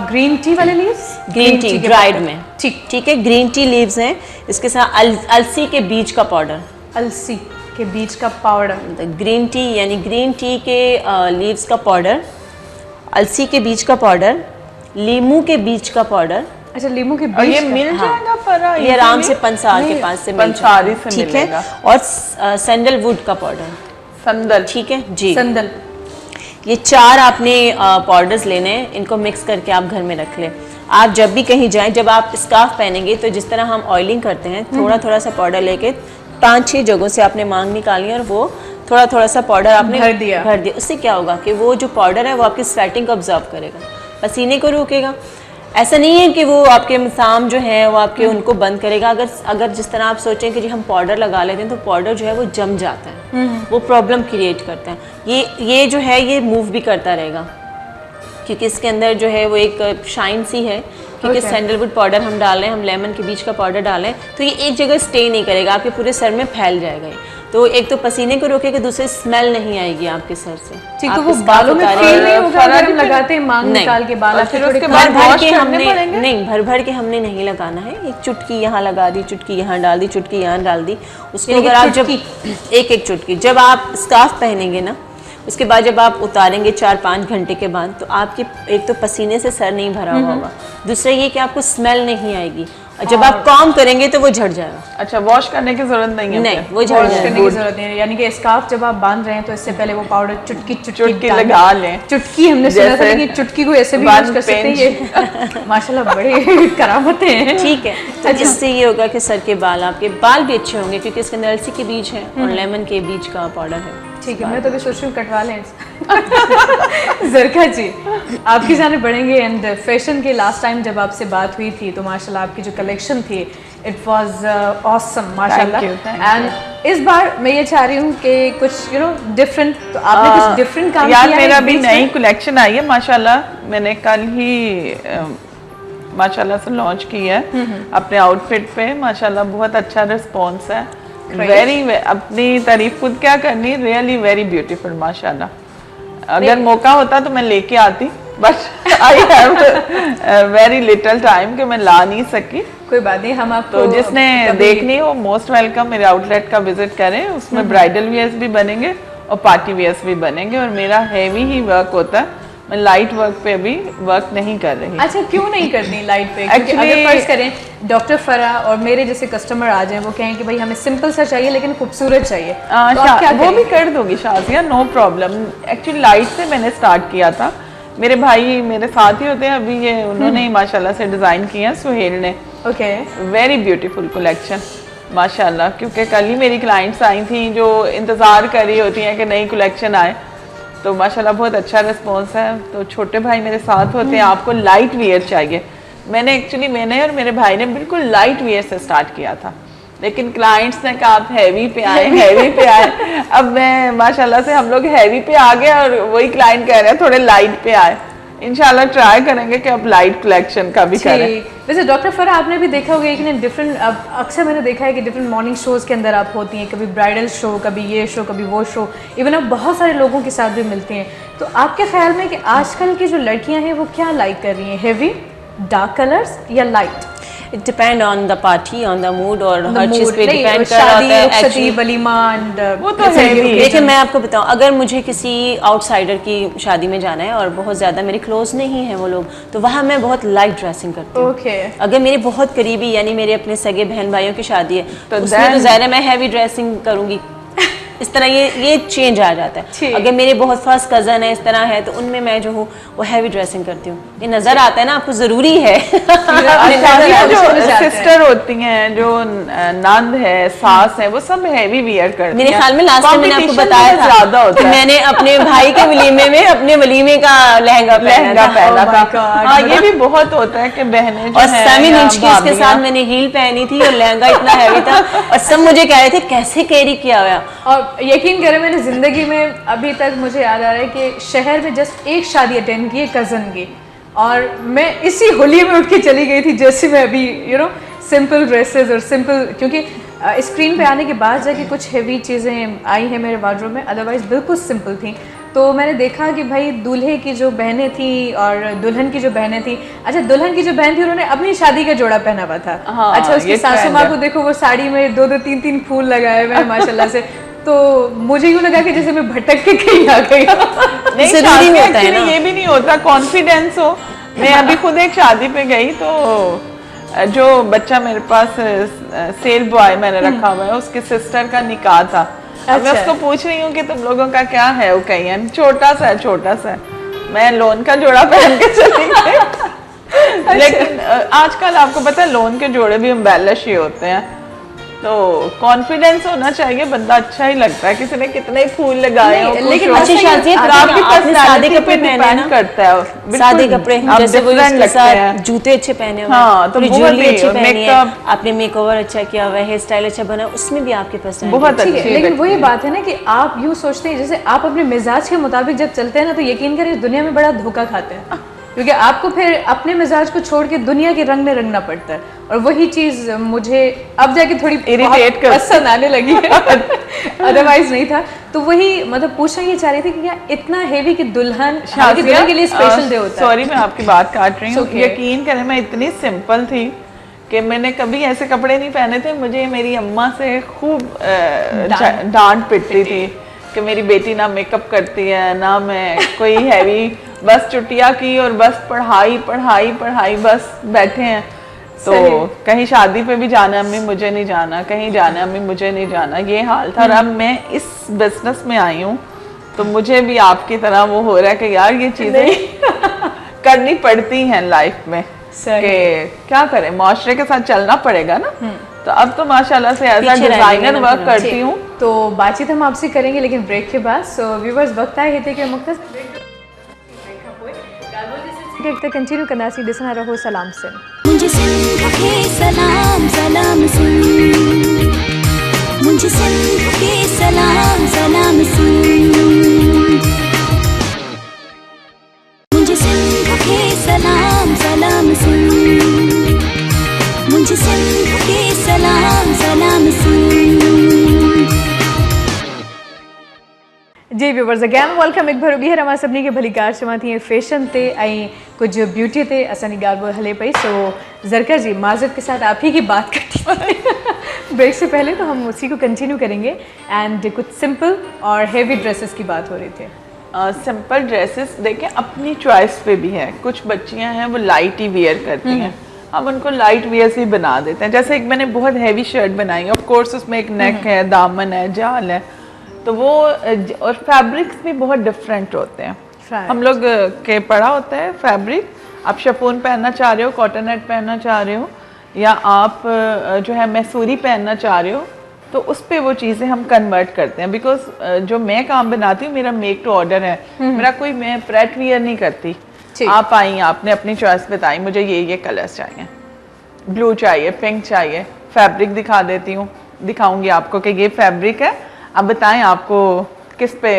ग्रीन टी वाले लीव्स, ग्रीन टी ड्राइड में, ठीक है, ग्रीन टी लीव्स हैं। इसके साथ अलसी के बीज का पाउडर, अलसी के बीज का पाउडर, ग्रीन टी यानी ग्रीन टी के लीव्स का पाउडर, अलसी के बीज का पाउडर, लीमू के बीज का पाउडर। अच्छा, लीमू के और बीज ये का? मिल जाएगा फरा? ये आराम से पंसार के पास से मिल पंसारी जाएगा, से ठीक है। मिलेगा। और सैंडलवुड का पाउडर, संदल, ठीक है जी। संदल, ये 4 आपने पाउडर्स लेने हैं, इनको मिक्स करके आप घर में रख लें। आप जब भी कहीं जाएं, जब आप स्कार्फ पहनेंगे तो जिस तरह हम ऑयलिंग करते हैं, थोड़ा थोड़ा सा पाउडर लेके 5-6 जगहों से आपने मांग निकाली और वो थोड़ा थोड़ा सा पाउडर आपने भर दिया। उससे क्या होगा कि वो जो पाउडर है वो आपकी स्वेटिंग को ऑब्जर्व करेगा, पसीने को रोकेगा। ऐसा नहीं है कि वो आपके मसाम जो है वो आपके उनको बंद करेगा। अगर जिस तरह आप सोचें कि जी हम पाउडर लगा लेते हैं तो पाउडर जो है वो जम जाता है, वो प्रॉब्लम क्रिएट करता है। ये जो है ये मूव भी करता रहेगा, क्योंकि इसके अंदर जो है वो एक शाइन सी है, क्योंकि सैंडलवुड पाउडर हम डाल रहे हैं, हम लेमन के बीज का पाउडर डाल रहे हैं, तो ये एक जगह स्टे नहीं करेगा, आपके पूरे सर में फैल जाएगा ये। तो एक तो पसीने को रोकेगा, दूसरे स्मेल नहीं आएगी आपके सर से। ठीक, तो वो बालों में फील नहीं होगा अगर हम लगाते हैं मांग निकाल के बाल? फिर उसके भर बाद भर वॉश के करने हमने पड़ेंगे? नहीं, भर भर के हमने नहीं लगाना है। एक चुटकी यहाँ लगा दी, चुटकी यहाँ डाल दी, चुटकी यहाँ डाल दी। उसको अगर आप जब एक चुटकी जब आप स्कार्फ पहनेंगे ना, उसके बाद जब आप उतारेंगे 4-5 घंटे के बाद, तो आपके एक तो पसीने से सर नहीं भरा हुआ होगा, दूसरा ये कि आपको स्मेल नहीं आएगी, और जब आप कॉम करेंगे तो वो झड़ जाएगा। अच्छा, वॉश करने की जरूरत नहीं है? नहीं, वो झड़ वॉश जाएगा। करने की जरूरत नहीं है, यानी कि स्कार्फ जब आप बांध रहे हैं तो इससे पहले वो पाउडर चुटकी लगा लें। चुटकी हमने सुना था, जैसे लेकिन चुटकी को ऐसे भी यूज कर सकते हैं। ये माशाल्लाह बड़ी करामतें हैं। ठीक है, तो इससे ये होगा कि सर के आपके बाल भी अच्छे होंगे, क्योंकि इसके अंदर अलसी के बीज है और लेमन के बीज का पाउडर है। ठीक है, मैं तो भी सोच रही हूँ कटवा लें। जरका जी, आपकी जानिब बढ़ेंगे। एंड फैशन के लास्ट टाइम जब आपसे बात हुई थी तो माशाल्लाह आपकी जो कलेक्शन थी इट वाज ऑसम माशाल्लाह। Thank एंड इस बार मैं ये चाह रही हूँ कि कुछ डिफरेंट, तो आपने कुछ डिफरेंट काम किया है? मेरा भी नई कलेक्शन आई है माशाल्लाह, मैंने कल ही माशाल्लाह से लॉन्च की है अपने आउटफिट पे। माशाल्लाह बहुत अच्छा रिस्पॉन्स है, अपनी तारीफ खुद क्या करनी, रियली वेरी ब्यूटीफुल माशाल्लाह। अगर मौका होता तो मैं लेके आती, but I have very little time कि मैं ला नहीं सकी। कोई बात नहीं, हम आपको तो जिसने देखनी हो मोस्ट वेलकम, मेरे आउटलेट का विजिट करें। उसमें ब्राइडल वियर्स भी बनेंगे और पार्टी वियर्स भी बनेंगे, और मेरा हैवी ही वर्क होता है, मैं लाइट वर्क पे अभी वर्क नहीं कर रही। अच्छा, क्यों नहीं करनी लाइट पे? क्योंकि अगर फर्ज करें डॉक्टर फरा और मेरे जैसे कस्टमर आ जाएं, वो कहें कि भाई हमें सिंपल सा चाहिए लेकिन खूबसूरत चाहिए, तो आप क्या वो भी कर दूंगी Shazia, no problem. Actually light से मैंने स्टार्ट किया था, मेरे भाई मेरे साथ ही होते हैं अभी, ये उन्होंने ही माशाल्लाह से डिज़ाइन किया, सुहेल ने। ओके, वेरी ब्यूटीफुल कलेक्शन माशाल्लाह, क्योंकि कल ही मेरी क्लाइंट्स आई थी जो इंतज़ार कर रही होती हैं कि नई कलेक्शन आए, तो माशाल्लाह बहुत अच्छा रिस्पॉन्स है। तो छोटे भाई मेरे साथ होते हैं, आपको लाइट वियर चाहिए। मैंने और मेरे भाई ने बिल्कुल लाइट वियर से स्टार्ट किया था, लेकिन क्लाइंट्स ने कहा आप हैवी पे आए, हैवी पे आए। अब मैं माशाल्लाह से हम लोग हैवी पे आ गए, और वही क्लाइंट कह रहे हैं थोड़े लाइट पे आए। इंशाल्लाह ट्राई करेंगे कि अब लाइट कलेक्शन का भी करें। वैसे डॉक्टर फरा आपने भी देखा होगा कि डिफरेंट, अक्सर मैंने देखा है कि डिफरेंट मॉर्निंग शोज़ के अंदर आप होती हैं, कभी ब्राइडल शो, कभी ये शो, कभी वो शो, इवन आप बहुत सारे लोगों के साथ भी मिलती हैं। तो आपके ख्याल में कि आजकल की जो लड़कियां हैं वो क्या लाइक कर रही हैं, हेवी डार्क कलर्स या light? It depend on the party, on the mood, और हर चीज़ पे डिपेंड कर शादी, रहा है रुखसती, वलीमा एंड वो तो है ही। देखिए मैं आपको बताऊं, अगर मुझे किसी आउटसाइडर की शादी में जाना है और बहुत ज़्यादा मेरे क्लोज नहीं हैं वो लोग, तो वहाँ मैं बहुत लाइट ड्रेसिंग करती हूँ। ओके, अगर मेरे बहुत करीबी यानी मेरे अपने सगे बहन भाइयों की शादी है तो उसमें तो ज़ाहिर है मैं हैवी ड्रेसिंग करूँगी। इस तरह ये चेंज आ जाता है। अगर मेरे बहुत खास कज़न है इस तरह है तो उनमें मैं जो हूँ वो हैवी ड्रेसिंग करती हूँ। ये नज़र आता है ना आपको, ज़रूरी है। जो सिस्टर होती हैं, जो नंद है, सास है, वो सब हैवी वियर करती हैं। मेरे ख्याल में लास्ट टाइम मैंने आपको बताया था ज्यादा होता कि है। मैंने अपने भाई के वलीमे में अपने वलीमे का लहंगा पहना था। हाँ, ये भी बहुत होता है कि बहनें जो और हैं 7 या इंच की उसके साथ भाभियाँ, मैंने हील पहनी थी और लहंगा इतना हैवी था और सब मुझे कह रहे थे कैसे कैरी किया हुआ। और यकीन करें मैंने ज़िंदगी में अभी तक मुझे याद आ रहा है कि शहर में जस्ट एक शादी अटेंड की है कज़न की, और मैं इसी होली में उठ के चली गई थी जैसे मैं अभी सिंपल ड्रेसेस और सिंपल, क्योंकि स्क्रीन पे आने के बाद जाके कुछ हेवी चीज़ें आई हैं मेरे वार्डरोब में, अदरवाइज बिल्कुल सिंपल थी। तो मैंने देखा कि भाई दूल्हे की जो बहनें थी और दुल्हन की जो बहनें थी, अच्छा दुल्हन की जो बहन थी उन्होंने अपनी शादी का जोड़ा पहना हुआ था। हाँ, अच्छा उसकी ये सासू trend माँ है। को देखो वो साड़ी में 2-2 3-3 फूल लगाए हुए हैं माशाल्लाह से, तो मुझे यूँ लगा कि जैसे मैं भटक के कहीं आ गई। नहीं, जरूरी शादी में होता है actually ना। ये भी नहीं होता, कॉन्फिडेंस हो। मैं अभी खुद एक शादी पे गई तो जो बच्चा मेरे पास सेल बॉय मैंने रखा हुआ है, उसकी सिस्टर का निकाह था। अब मैं अच्छा। उसको पूछ रही हूँ कि तुम लोगों का क्या है, वो कहीं है छोटा सा है। मैं लोन का जोड़ा पहन के चली गई। लेकिन आजकल आपको पता है लोन के जोड़े भी एम्बेलिश ही होते हैं, तो कॉन्फिडेंस होना चाहिए, बंदा अच्छा ही लगता है। किसी ने कितने ही फूल लगाए हो, लेकिन कुछ अच्छी हो, शादी तो आपकी सादे personality कपड़े पे पहने depend ना, करता है। बिल्कुल, सादे कपड़े आप जैसे वो different इसके लगते साथ हैं। जूते अच्छे पहने हुए हाँ, हैं, तो थोड़ी बहुत ज्वेलरी ही, अच्छी और पहनी है, makeup- आपने मेकओवर अच्छा किया हुआ है, हेयर स्टाइल अच्छा बना, उसमें भी आपके पास बहुत ठीक है, अच्छी लेकिन वो ये लगती है। बात है ना कि आप यूँ सोचते हैं जैसे आप अपने मिजाज के मुताबिक जब चलते हैं ना, तो यकीन करें इस दुनिया में बड़ा धोखा खाते हैं, क्योंकि आपको फिर अपने मिजाज को छोड़ के दुनिया के रंग में रंगना पड़ता है। और वही चीज़ मुझे अब जाके थोड़ी Irritate करती पसंद आने लगी है, अदरवाइज नहीं था। तो वही मतलब पूछना ये चाह रही थी कि क्या इतना हेवी कि दुल्हन के लिए स्पेशल डे होता है। सॉरी, मैं आपकी बात काट रही हूँ। It's okay. यकीन करें मैं इतनी सिंपल थी कि मैंने कभी ऐसे कपड़े नहीं पहने थे। मुझे मेरी अम्मा से खूब डांट पिटती थी कि मेरी बेटी ना मेकअप करती है ना मैं कोई हैवी, बस चुटिया की और बस पढ़ाई बस बैठे हैं। तो कहीं शादी पे भी जाना है अम्मी मुझे नहीं जाना, कहीं जाना है अम्मी मुझे नहीं जाना, ये हाल था। और अब मैं इस बिजनेस में आई हूँ तो मुझे भी आपकी तरह वो हो रहा है कि यार ये चीजें करनी पड़ती हैं लाइफ में, कि क्या करें, माशरे के साथ चलना पड़ेगा ना। तो अब तो माशाल्लाह से एज अ पीछे रह डिजाइनर जाएंगे वर्क ना करती हूँ। तो बातचीत हम आपसे करेंगे लेकिन ब्रेक के बाद। सो व्यूवर्स वक्त आए हिते के मुख्तसर ब्रेक कंटिन्यू करना सी ॾिसंदा रहो सलाम सिन। मुझे सिंध के सलाम सलाम सिन, मुझे सिंध के सलाम सलाम सिन, मुझे सिंध के सलाम सलाम सिन, मुझे सिंध के सलाम सलाम सिन। जी व्यूवर्स अगेन वेलकम एक बार ॿीहर अमां सभिनी खे भली कार चवां थी फैशन ते ऐं कुछ ब्यूटी ते असांजी ॻाल्हि ॿोल हले पई। सो ज़रका जी माज़रत के साथ आप ही की बात करती ब्रेक से पहले, तो हम उसी को कंटिन्यू करेंगे एंड कुछ सिंपल और हेवी ड्रेसेस की बात हो रही थी। सिंपल ड्रेसेस देखें अपनी चॉइस पे भी है। कुछ बच्चियां हैं वो लाइट ही वेयर करती हैं, हम उनको लाइट वेयर से ही बना देते हैं। जैसे एक मैंने बहुत हैवी शर्ट बनाई है, ऑफ कोर्स उसमें एक नेक है, दामन है, जाल है, तो वो और फैब्रिक्स भी बहुत डिफरेंट होते हैं। हम लोग के पड़ा होता है फैब्रिक, आप शिफॉन पहनना चाह रहे हो, कॉटन नेट पहनना चाह रहे हो, या आप जो है मैसूरी पहनना चाह रहे हो, तो उस पे वो चीज़ें हम कन्वर्ट करते हैं। बिकॉज जो मैं काम बनाती हूँ मेरा मेक टू ऑर्डर है, मेरा कोई मैं प्रेट वियर नहीं करती। आप आई, आपने अपनी चॉइस बताई, मुझे ये कलर्स चाहिए, ब्लू चाहिए, पिंक चाहिए, फैब्रिक दिखा देती हूँ, दिखाऊंगी आपको कि ये फैब्रिक है, अब बताएं आपको किस पे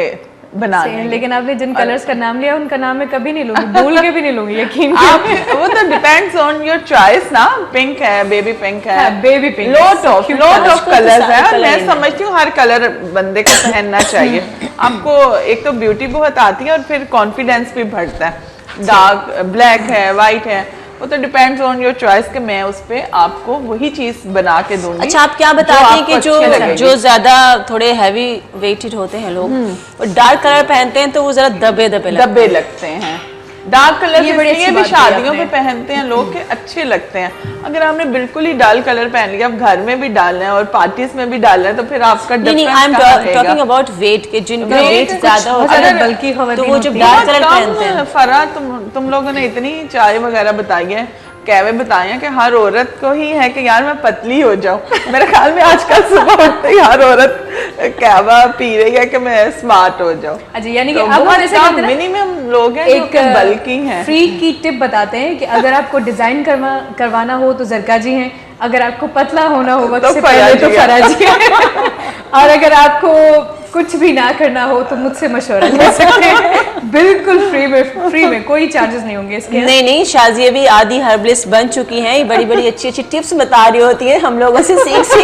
बनाना है। लेकिन आपने जिन कलर्स का नाम लिया उनका नाम मैं कभी नहीं लूंगी, भूल के भी नहीं लूंगी, यकीन आप वो तो डिपेंड्स ऑन योर चॉइस ना। पिंक है, बेबी पिंक है, baby pink, lot of colours है। मैं समझती हूँ हर कलर बंदे को पहनना चाहिए। आपको एक तो ब्यूटी बहुत आती है और फिर कॉन्फिडेंस भी बढ़ता है। डार्क ब्लैक है, वाइट है, वो तो डिपेंड्स ऑन योर चॉइस कि मैं उस पे आपको वही चीज बना के दूंगी। अच्छा, आप क्या बताते हैं कि जो ज्यादा थोड़े हैवी वेटेड होते हैं लोग और डार्क कलर पहनते हैं तो वो जरा दबे लगते लगते हैं। डार्क कलर ये बड़ी इसलिए अच्छी भी बात की शादियों आपने। पे पहनते हैं लोग के अच्छे लगते हैं। अगर आपने बिल्कुल ही डाल कलर पहन लिया, आप घर में भी डालना है और पार्टीज में भी डालना है, तो फिर आपका नहीं, I am talking about wait के जिनका Weight वेट कुछ ज्यादा बहुत होता ज्यादा है बल्कि तो खवातीन वो जो होती डार्क बहुत कलर कम पहनते हैं। फरा तुम लोगों ने इतनी चाय वगैरह बताई है, कहवे बताए हैं कि हर औरत को ही है कि यार मैं पतली हो जाऊं। मेरे ख्याल में आजकल सुबह उठते ही हर औरत कहवा पी रही है कि मैं स्मार्ट हो जाऊं। अच्छा, यानी कि तो अब हम बहुत ऐसे कम कहते हैं ना, मिनिमम लोग हैं जो कि बल्कि हैं। फ्री की टिप बताते हैं कि अगर आपको डिजाइन करवाना हो तो जरका जी हैं, अगर आपको पतला होना हो वक्त तो से पहले तो फरा फरा जी हैं। और अगर आपको कुछ भी ना करना हो तो मुझसे मशवरा ले सकते हैं, बिल्कुल फ्री में कोई चार्जेस नहीं होंगे इसके। नहीं, शाजिया भी आदि हर्बलिस्ट बन चुकी हैं, ये बड़ी बड़ी अच्छी टिप्स बता रही होती है हम लोगों से सीख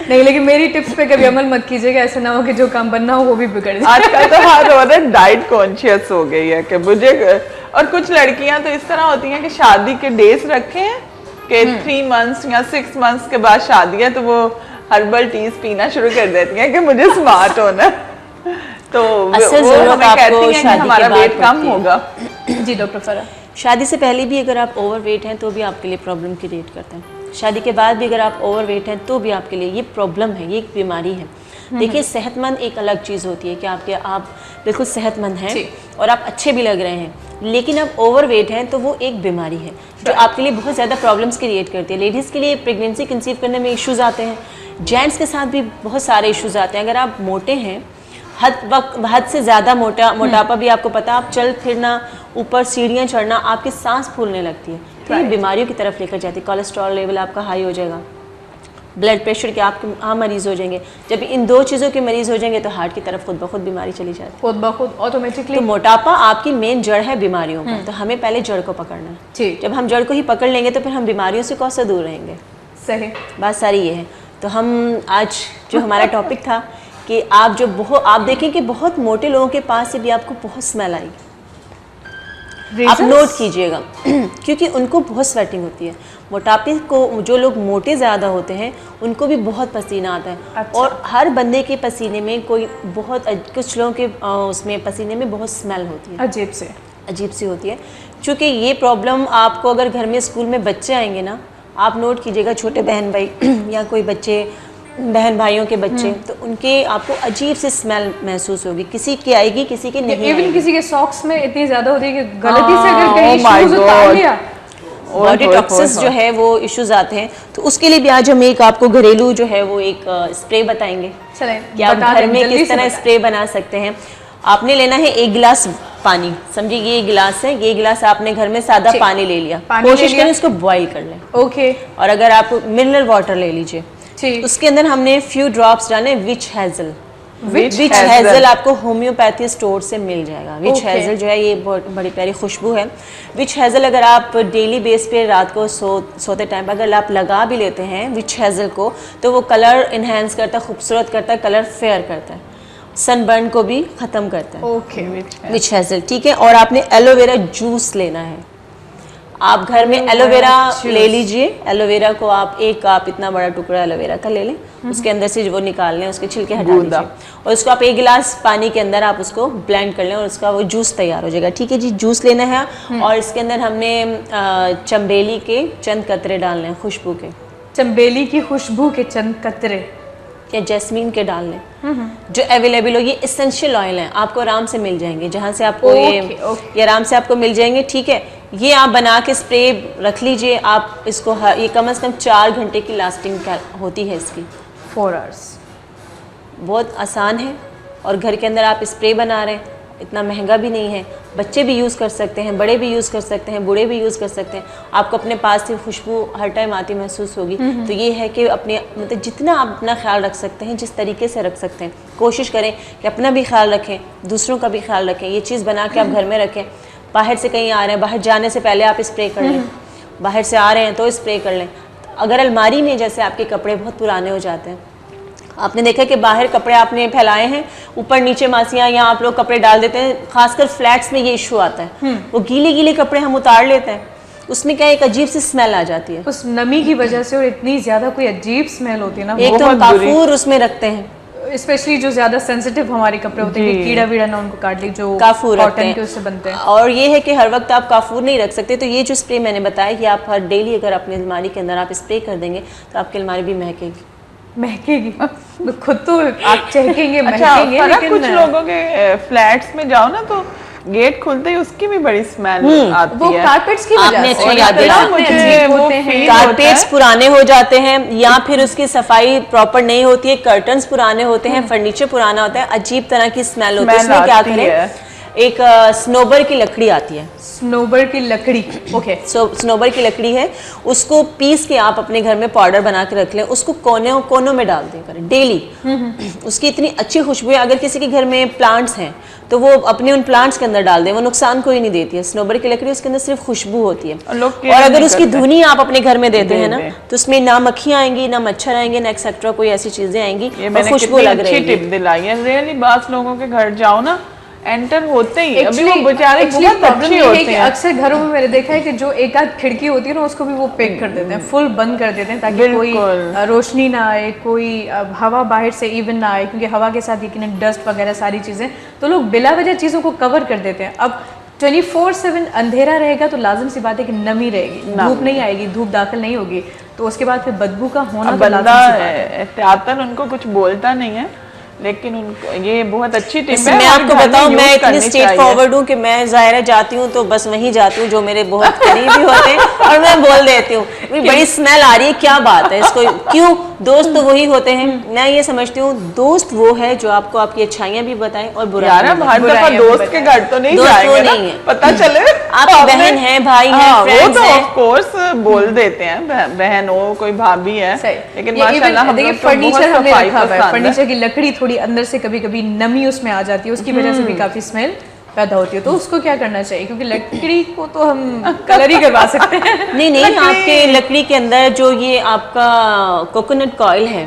नहीं, लेकिन मेरी टिप्स पे कभी अमल मत कीजिएगा, ऐसा ना हो कि जो काम बनना हो वो भी बिगड़ जाए। आजकल तो हर औरत डाइट कॉन्शियस हो गई है कि मुझे, और कुछ लड़कियां तो इस तरह होती हैं कि शादी के डेज रखे हैं कि 3 मंथ्स या 6 मंथ्स के बाद शादी है तो वो हर्बल टीज पीना शुरू कर देती हैं कि मुझे स्मार्ट होना है। तो असल वो जरूरत हमें आपको कहती हैं कि शादी के हमारा बाद वेट कम पड़ती है। होगा। जी डॉक्टर फरा। शादी से पहले भी अगर आप ओवरवेट हैं तो भी आपके लिए प्रॉब्लम क्रिएट करता है। शादी के बाद भी अगर आप ओवरवेट हैं तो भी आपके लिए ये प्रॉब्लम है, ये एक बीमारी है। देखिए, सेहतमंद एक अलग चीज़ होती है कि आप बिल्कुल सेहतमंद हैं और आप अच्छे भी लग रहे हैं, लेकिन आप ओवरवेट हैं तो वो एक बीमारी है जो आपके लिए बहुत ज़्यादा प्रॉब्लम्स क्रिएट करती है। लेडीज़ के लिए प्रेगनेंसी कंसीव करने में इश्यूज़ आते हैं, जेंट्स के साथ भी बहुत सारे इश्यूज़ आते हैं। अगर आप मोटे हैं, हद से ज़्यादा मोटापा भी आपको पता, आप चल फिरना, ऊपर सीढ़ियाँ चढ़ना, आपकी सांस फूलने लगती है, तो ये बीमारियों की तरफ लेकर जाती है। कोलेस्ट्रॉल लेवल आपका हाई हो जाएगा, ब्लड प्रेशर के आप मरीज़ हो जाएंगे। जब इन 2 चीज़ों के मरीज़ हो जाएंगे तो हार्ट की तरफ खुद ब खुद बीमारी चली जाती है। खुद ब खुद ऑटोमेटिकली। तो मोटापा आपकी मेन जड़ है बीमारियों का, तो हमें पहले जड़ को पकड़ना है। ठीक। जब हम जड़ को ही पकड़ लेंगे तो फिर हम बीमारियों से कौन सा दूर रहेंगे। सही बात सारी ये है। तो हम आज जो हमारा टॉपिक था कि आप देखें कि बहुत मोटे लोगों के पास से भी आपको बहुत स्मेल आएगी। आप नोट कीजिएगा क्योंकि उनको बहुत स्वेटिंग होती है। मोटापे को जो लोग मोटे ज़्यादा होते हैं उनको भी बहुत पसीना आता है। अच्छा। और हर बंदे के पसीने में कुछ लोगों के उसमें पसीने में बहुत स्मेल होती है, अजीब सी होती है। चूँकि ये प्रॉब्लम आपको अगर घर में स्कूल में बच्चे आएंगे ना, आप नोट कीजिएगा, छोटे बहन भाई या कोई बच्चे बहन भाइयों के बच्चे, तो उनके आपको अजीब से स्मेल महसूस होगी। किसी की आएगी, किसी की नहीं इवन आएगी। किसी के सॉक्स में इतनी ज्यादा होती है कि गलती से अगर कहीं oh my शूज उतार God। लिया। बॉडी टॉक्सिस जो है वो इश्यूज आते हैं, तो उसके लिए भी आज हम एक आपको घरेलू जो है वो एक स्प्रे बताएंगे चलें, कि आप बता घर दें, में जल्दी किस से तरह बताएं। स्प्रे बना सकते हैं। आपने लेना है 1 गिलास पानी, समझिए ये गिलास है, ये गिलास आपने घर में सादा ठीक। पानी ले लिया, पानी ले कोशिश लिया। करें इसको बॉईल कर लें। ओके, और अगर आप मिनरल वाटर ले लीजिए, ठीक। उसके अंदर हमने फ्यू ड्रॉप्स डाले विच हेजल। Witch विच hazel। हेजल आपको होम्योपैथी स्टोर से मिल जाएगा। विच Okay। हेजल जो है ये बहुत बड़ी प्यारी खुशबू है। विच हेजल अगर आप डेली बेस पे रात को सोते टाइम अगर आप लगा भी लेते हैं विच हेजल को, तो वो कलर इन्हेंस करता है, खूबसूरत करता है, कलर फेयर करता है, सनबर्न को भी ख़त्म करता है। ओके, विच हेजल, ठीक है। और आपने एलोवेरा जूस लेना है। आप घर में एलोवेरा ले लीजिए। एलोवेरा को आप 1 कप इतना बड़ा टुकड़ा एलोवेरा का ले लें, उसके अंदर से वो निकाल लें, उसके छिलके हटा दीजिए और उसको आप 1 गिलास पानी के अंदर आप उसको ब्लेंड कर लें और उसका वो जूस तैयार हो जाएगा। ठीक है जी, जूस लेना है। और इसके अंदर हमने चंबेली के चंद कतरे डालने हैं, खुशबू के, चंबेली की खुशबू के चंद कतरे या जैस्मीन के डाल लें, जो अवेलेबल हो। ये एसेंशियल ऑयल हैं, आपको आराम से मिल जाएंगे, जहाँ से आपको ये आराम से आपको मिल जाएंगे। ठीक है, ये आप बना के स्प्रे रख लीजिए। आप इसको ये कम से कम 4 घंटे की लास्टिंग होती है इसकी। 4 आवर्स। बहुत आसान है और घर के अंदर आप स्प्रे बना रहे हैं, इतना महंगा भी नहीं है। बच्चे भी यूज़ कर सकते हैं, बड़े भी यूज़ कर सकते हैं, बूढ़े भी यूज़ कर सकते हैं। आपको अपने पास से खुशबू हर टाइम आती महसूस होगी। तो ये है कि अपने मतलब जितना आप अपना ख्याल रख सकते हैं, जिस तरीके से रख सकते हैं, कोशिश करें कि अपना भी ख्याल रखें, दूसरों का भी ख्याल रखें। ये चीज़ बना के आप घर में रखें। बाहर से कहीं आ रहे हैं, बाहर जाने से पहले आप स्प्रे कर लें, बाहर से आ रहे हैं तो स्प्रे कर लें। अगर अलमारी में जैसे आपके कपड़े बहुत पुराने हो जाते हैं, आपने देखा कि बाहर कपड़े आपने फैलाए हैं, ऊपर नीचे मासियाँ या आप लोग कपड़े डाल देते हैं, खासकर फ्लैट्स में ये इशू आता है। वो गीले गीले कपड़े हम उतार लेते हैं, उसमें क्या एक अजीब सी स्मेल आ जाती है, उस नमी की वजह से, और इतनी ज्यादा कोई अजीब स्मेल होती है ना। एक तो हम काफूर उसमें रखते हैं, स्पेशली जो ज्यादा सेंसिटिव हमारे कपड़े होते हैं, कि कीड़ा वीड़ा ना उनको काट ले, जो काफूर रखते कॉटन के हैं उससे बनते हैं। और ये है कि हर वक्त आप काफूर नहीं रख सकते, तो ये जो स्प्रे मैंने बताया कि आप हर डेली अगर अपनी अलमारी के अंदर आप स्प्रे कर देंगे तो आपकी अलमारी भी महकेगी। महकेगी तो खुद तो आप चहकेंगे अच्छा, महकेंगे, फर्क लेकिन कुछ लोगों के फ्लैट्स में जाओ ना तो गेट खुलते ही उसकी भी बड़ी स्मेल आती वो है। कारपेट्स की वजह आपने से अच्छी याद दिलाई। इतने मुझे अजीब वो होते हैं। feel होता कारपेट्स है। पुराने हो जाते हैं या फिर उसकी सफाई प्रॉपर नहीं होती है, कर्टन्स पुराने होते हैं, फर्नीचर पुराना होता है, अजीब तरह की स्मेल होती है। Smell उसमें क्या आती है। करें, एक स्नोबर की लकड़ी आती है, स्नोबर की लकड़ी, ओके स्नोबर की लकड़ी है, उसको पीस के आप अपने घर में पाउडर बना के रख लें, उसको कोने कोनों में डाल दें करें डेली। उसकी इतनी अच्छी खुशबू है, अगर किसी के घर में प्लांट्स हैं तो वो अपने उन प्लांट्स के अंदर डाल दें, वो नुकसान कोई नहीं देती है। स्नोबर की लकड़ी, उसके अंदर सिर्फ खुशबू होती है। और अगर उसकी धुनी आप अपने घर में देते हैं ना, तो उसमें ना मक्खियां आएंगी, ना मच्छर आएंगे, ना एक्सेट्रा कोई ऐसी चीजें आएंगी, ये और मैंने खुशबू कितनी लग रही अच्छी टिप है। दिलाई है। रियली बात लोगों के घर जाओ ना, एंटर होते ही अभी वो Actually बेचारे बहुत प्रॉब्लम अच्छे ये है होते कि हैं। अक्सर घरों में मैंने देखा है कि जो एक आध खिड़की होती है ना, उसको भी वो पैक कर देते हैं, फुल बंद कर देते हैं, ताकि कोई बिल्कुल। रोशनी ना आए, कोई हवा बाहर से इवन ना आए, क्योंकि हवा के साथ यकीनन डस्ट वगैरह सारी चीज़ें, तो लोग बिला वजह चीज़ों को कवर कर देते हैं। अब 24/7 अंधेरा रहेगा तो लाजिम सी बात है कि नमी रहेगी, धूप नहीं आएगी, धूप दाखिल नहीं होगी, तो उसके बाद फिर बदबू का होना अब तो बंदा लाजिम सी बात है। एहतियातन उनको कुछ बोलता नहीं है, लेकिन उनको ये बहुत अच्छी टिप जैसे है। मैं और आपको घर में बताऊं, use मैं इतनी करनी स्ट्रेट चाहिए। फॉरवर्ड हूँ कि मैं ज़ाहिर जाती हूँ तो बस वहीं जाती हूँ जो मेरे बहुत करीबी होते हैं, और मैं बोल देती हूँ बड़ी स्मेल आ रही है, क्या बात है इसको, क्यों? दोस्त तो वही होते हैं। मैं ये समझती हूँ दोस्त वो है जो आपको आपकी अच्छाइयाँ भी बताएं और यार बुराइयां हम भी हर दफा बुराइयां भी दोस्त के घर तो नहीं दोस्त वो जाएंगे ना, नहीं है। पता चले आपकी आपने- बहन है, भाई है, हाँ, वो friends तो हैं। ऑफ कोर्स बोल देते हैं, बहन हो, कोई भाभी है, सही। लेकिन ये माशाल्लाह even हम देखिए लोग तो बहुत फर्नीचर हमने सफाई रखा हुआ है, पसंद है। फर्नीचर की लकड़ी थोड़ी अंदर से कभी कभी नमी उसमें आ जाती है, उसकी वजह से भी काफी स्मेल पैदा होती है, तो उसको क्या करना चाहिए? क्योंकि लकड़ी को तो हम कलर ही करवा सकते हैं। नहीं, आपके लकड़ी के अंदर जो ये आपका कोकोनट ऑयल है,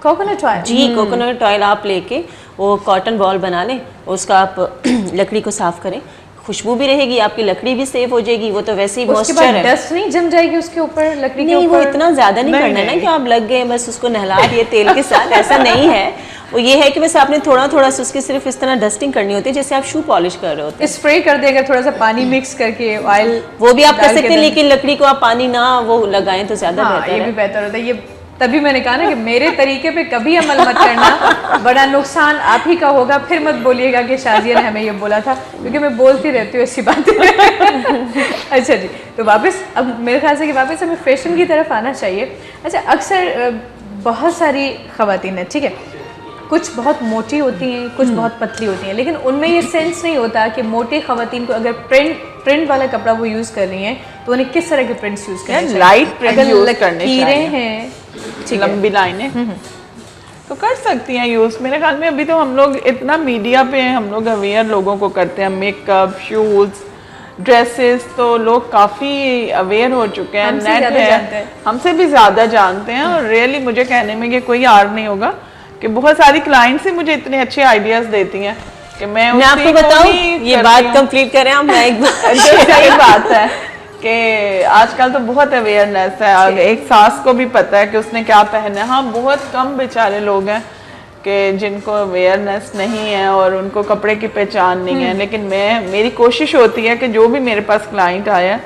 कोकोनट ऑयल, जी कोकोनट ऑयल आप लेके वो कॉटन बॉल बना लें, उसका आप लकड़ी को साफ करें, खुशबू भी रहेगी, आपकी लकड़ी भी सेफ हो जाएगी। वो तो वैसे ही उसके मॉइस्चर बाद है। डस्ट नहीं जम जाएगी उसके ऊपर, लकड़ी के नहीं, वो ऊपर? इतना ज्यादा नहीं नहीं, करना है ना नहीं। कि आप लग गए बस उसको नहला दिए तेल के साथ, ऐसा नहीं है। वो ये है कि बस आपने थोड़ा थोड़ा सा उसकी सिर्फ इस तरह डस्टिंग करनी होती है जैसे आप शू पॉलिश कर रहे होते हैं। स्प्रे कर देगा थोड़ा सा पानी मिक्स करके, ऑयल वो भी आप कर डाल के सकते हैं, दें। लेकिन लकड़ी को आप पानी ना वो लगाएं तो ज्यादा हाँ, बेहतर ये भी है। बेहतर होता है। ये तभी मैंने कहा ना कि मेरे तरीके पे कभी अमल मत करना, बड़ा नुकसान आप ही का होगा। फिर मत बोलिएगा कि शाजिया ने हमें ये बोला था, क्योंकि मैं बोलती रहती हूँ ऐसी बातें। अच्छा जी, तो वापस अब मेरे ख्याल से कि वापस हमें फैशन की तरफ आना चाहिए। अच्छा, अक्सर बहुत सारी ख़वातीन हैं, ठीक है, कुछ बहुत मोटी होती हैं, कुछ बहुत पतली होती हैं, लेकिन उनमें ये सेंस नहीं होता कि मोटी ख़वातीन को अगर प्रिंट वाला कपड़ा वो यूज़ कर रही हैं तो उन्हें किस तरह के प्रिंट्स यूज़ करने चाहिए। लाइट प्रिंट अगर यूज करने लकीरें चाहिए, हैं, ठीक है, लंबी लाइनें तो कर सकती हैं यूज। मेरे ख्याल में अभी तो हम लोग इतना मीडिया पे हम लोग अवेयर लोगों को करते हैं, मेकअप, शूज, ड्रेसेस, तो लोग काफ़ी अवेयर हो चुके हैं, हमसे नेट ज़्यादा है, जानते हैं। हमसे भी ज़्यादा जानते हैं। और रियली मुझे कहने में कि कोई आर नहीं होगा कि बहुत सारी क्लाइंट्स ही मुझे इतने अच्छे आइडियाज देती हैं कि मैं मैं आपको उसी को बताऊं, ही ये करती बात हूं। कंप्लीट करें आप, मैं एक बार जो सही बात है कि आजकल तो बहुत अवेयरनेस है, और एक सास को भी पता है कि उसने क्या पहना है। हाँ, बहुत कम बेचारे लोग हैं कि जिनको अवेयरनेस नहीं है और उनको कपड़े की पहचान नहीं है, लेकिन मेरी कोशिश होती है कि जो भी मेरे पास क्लाइंट आया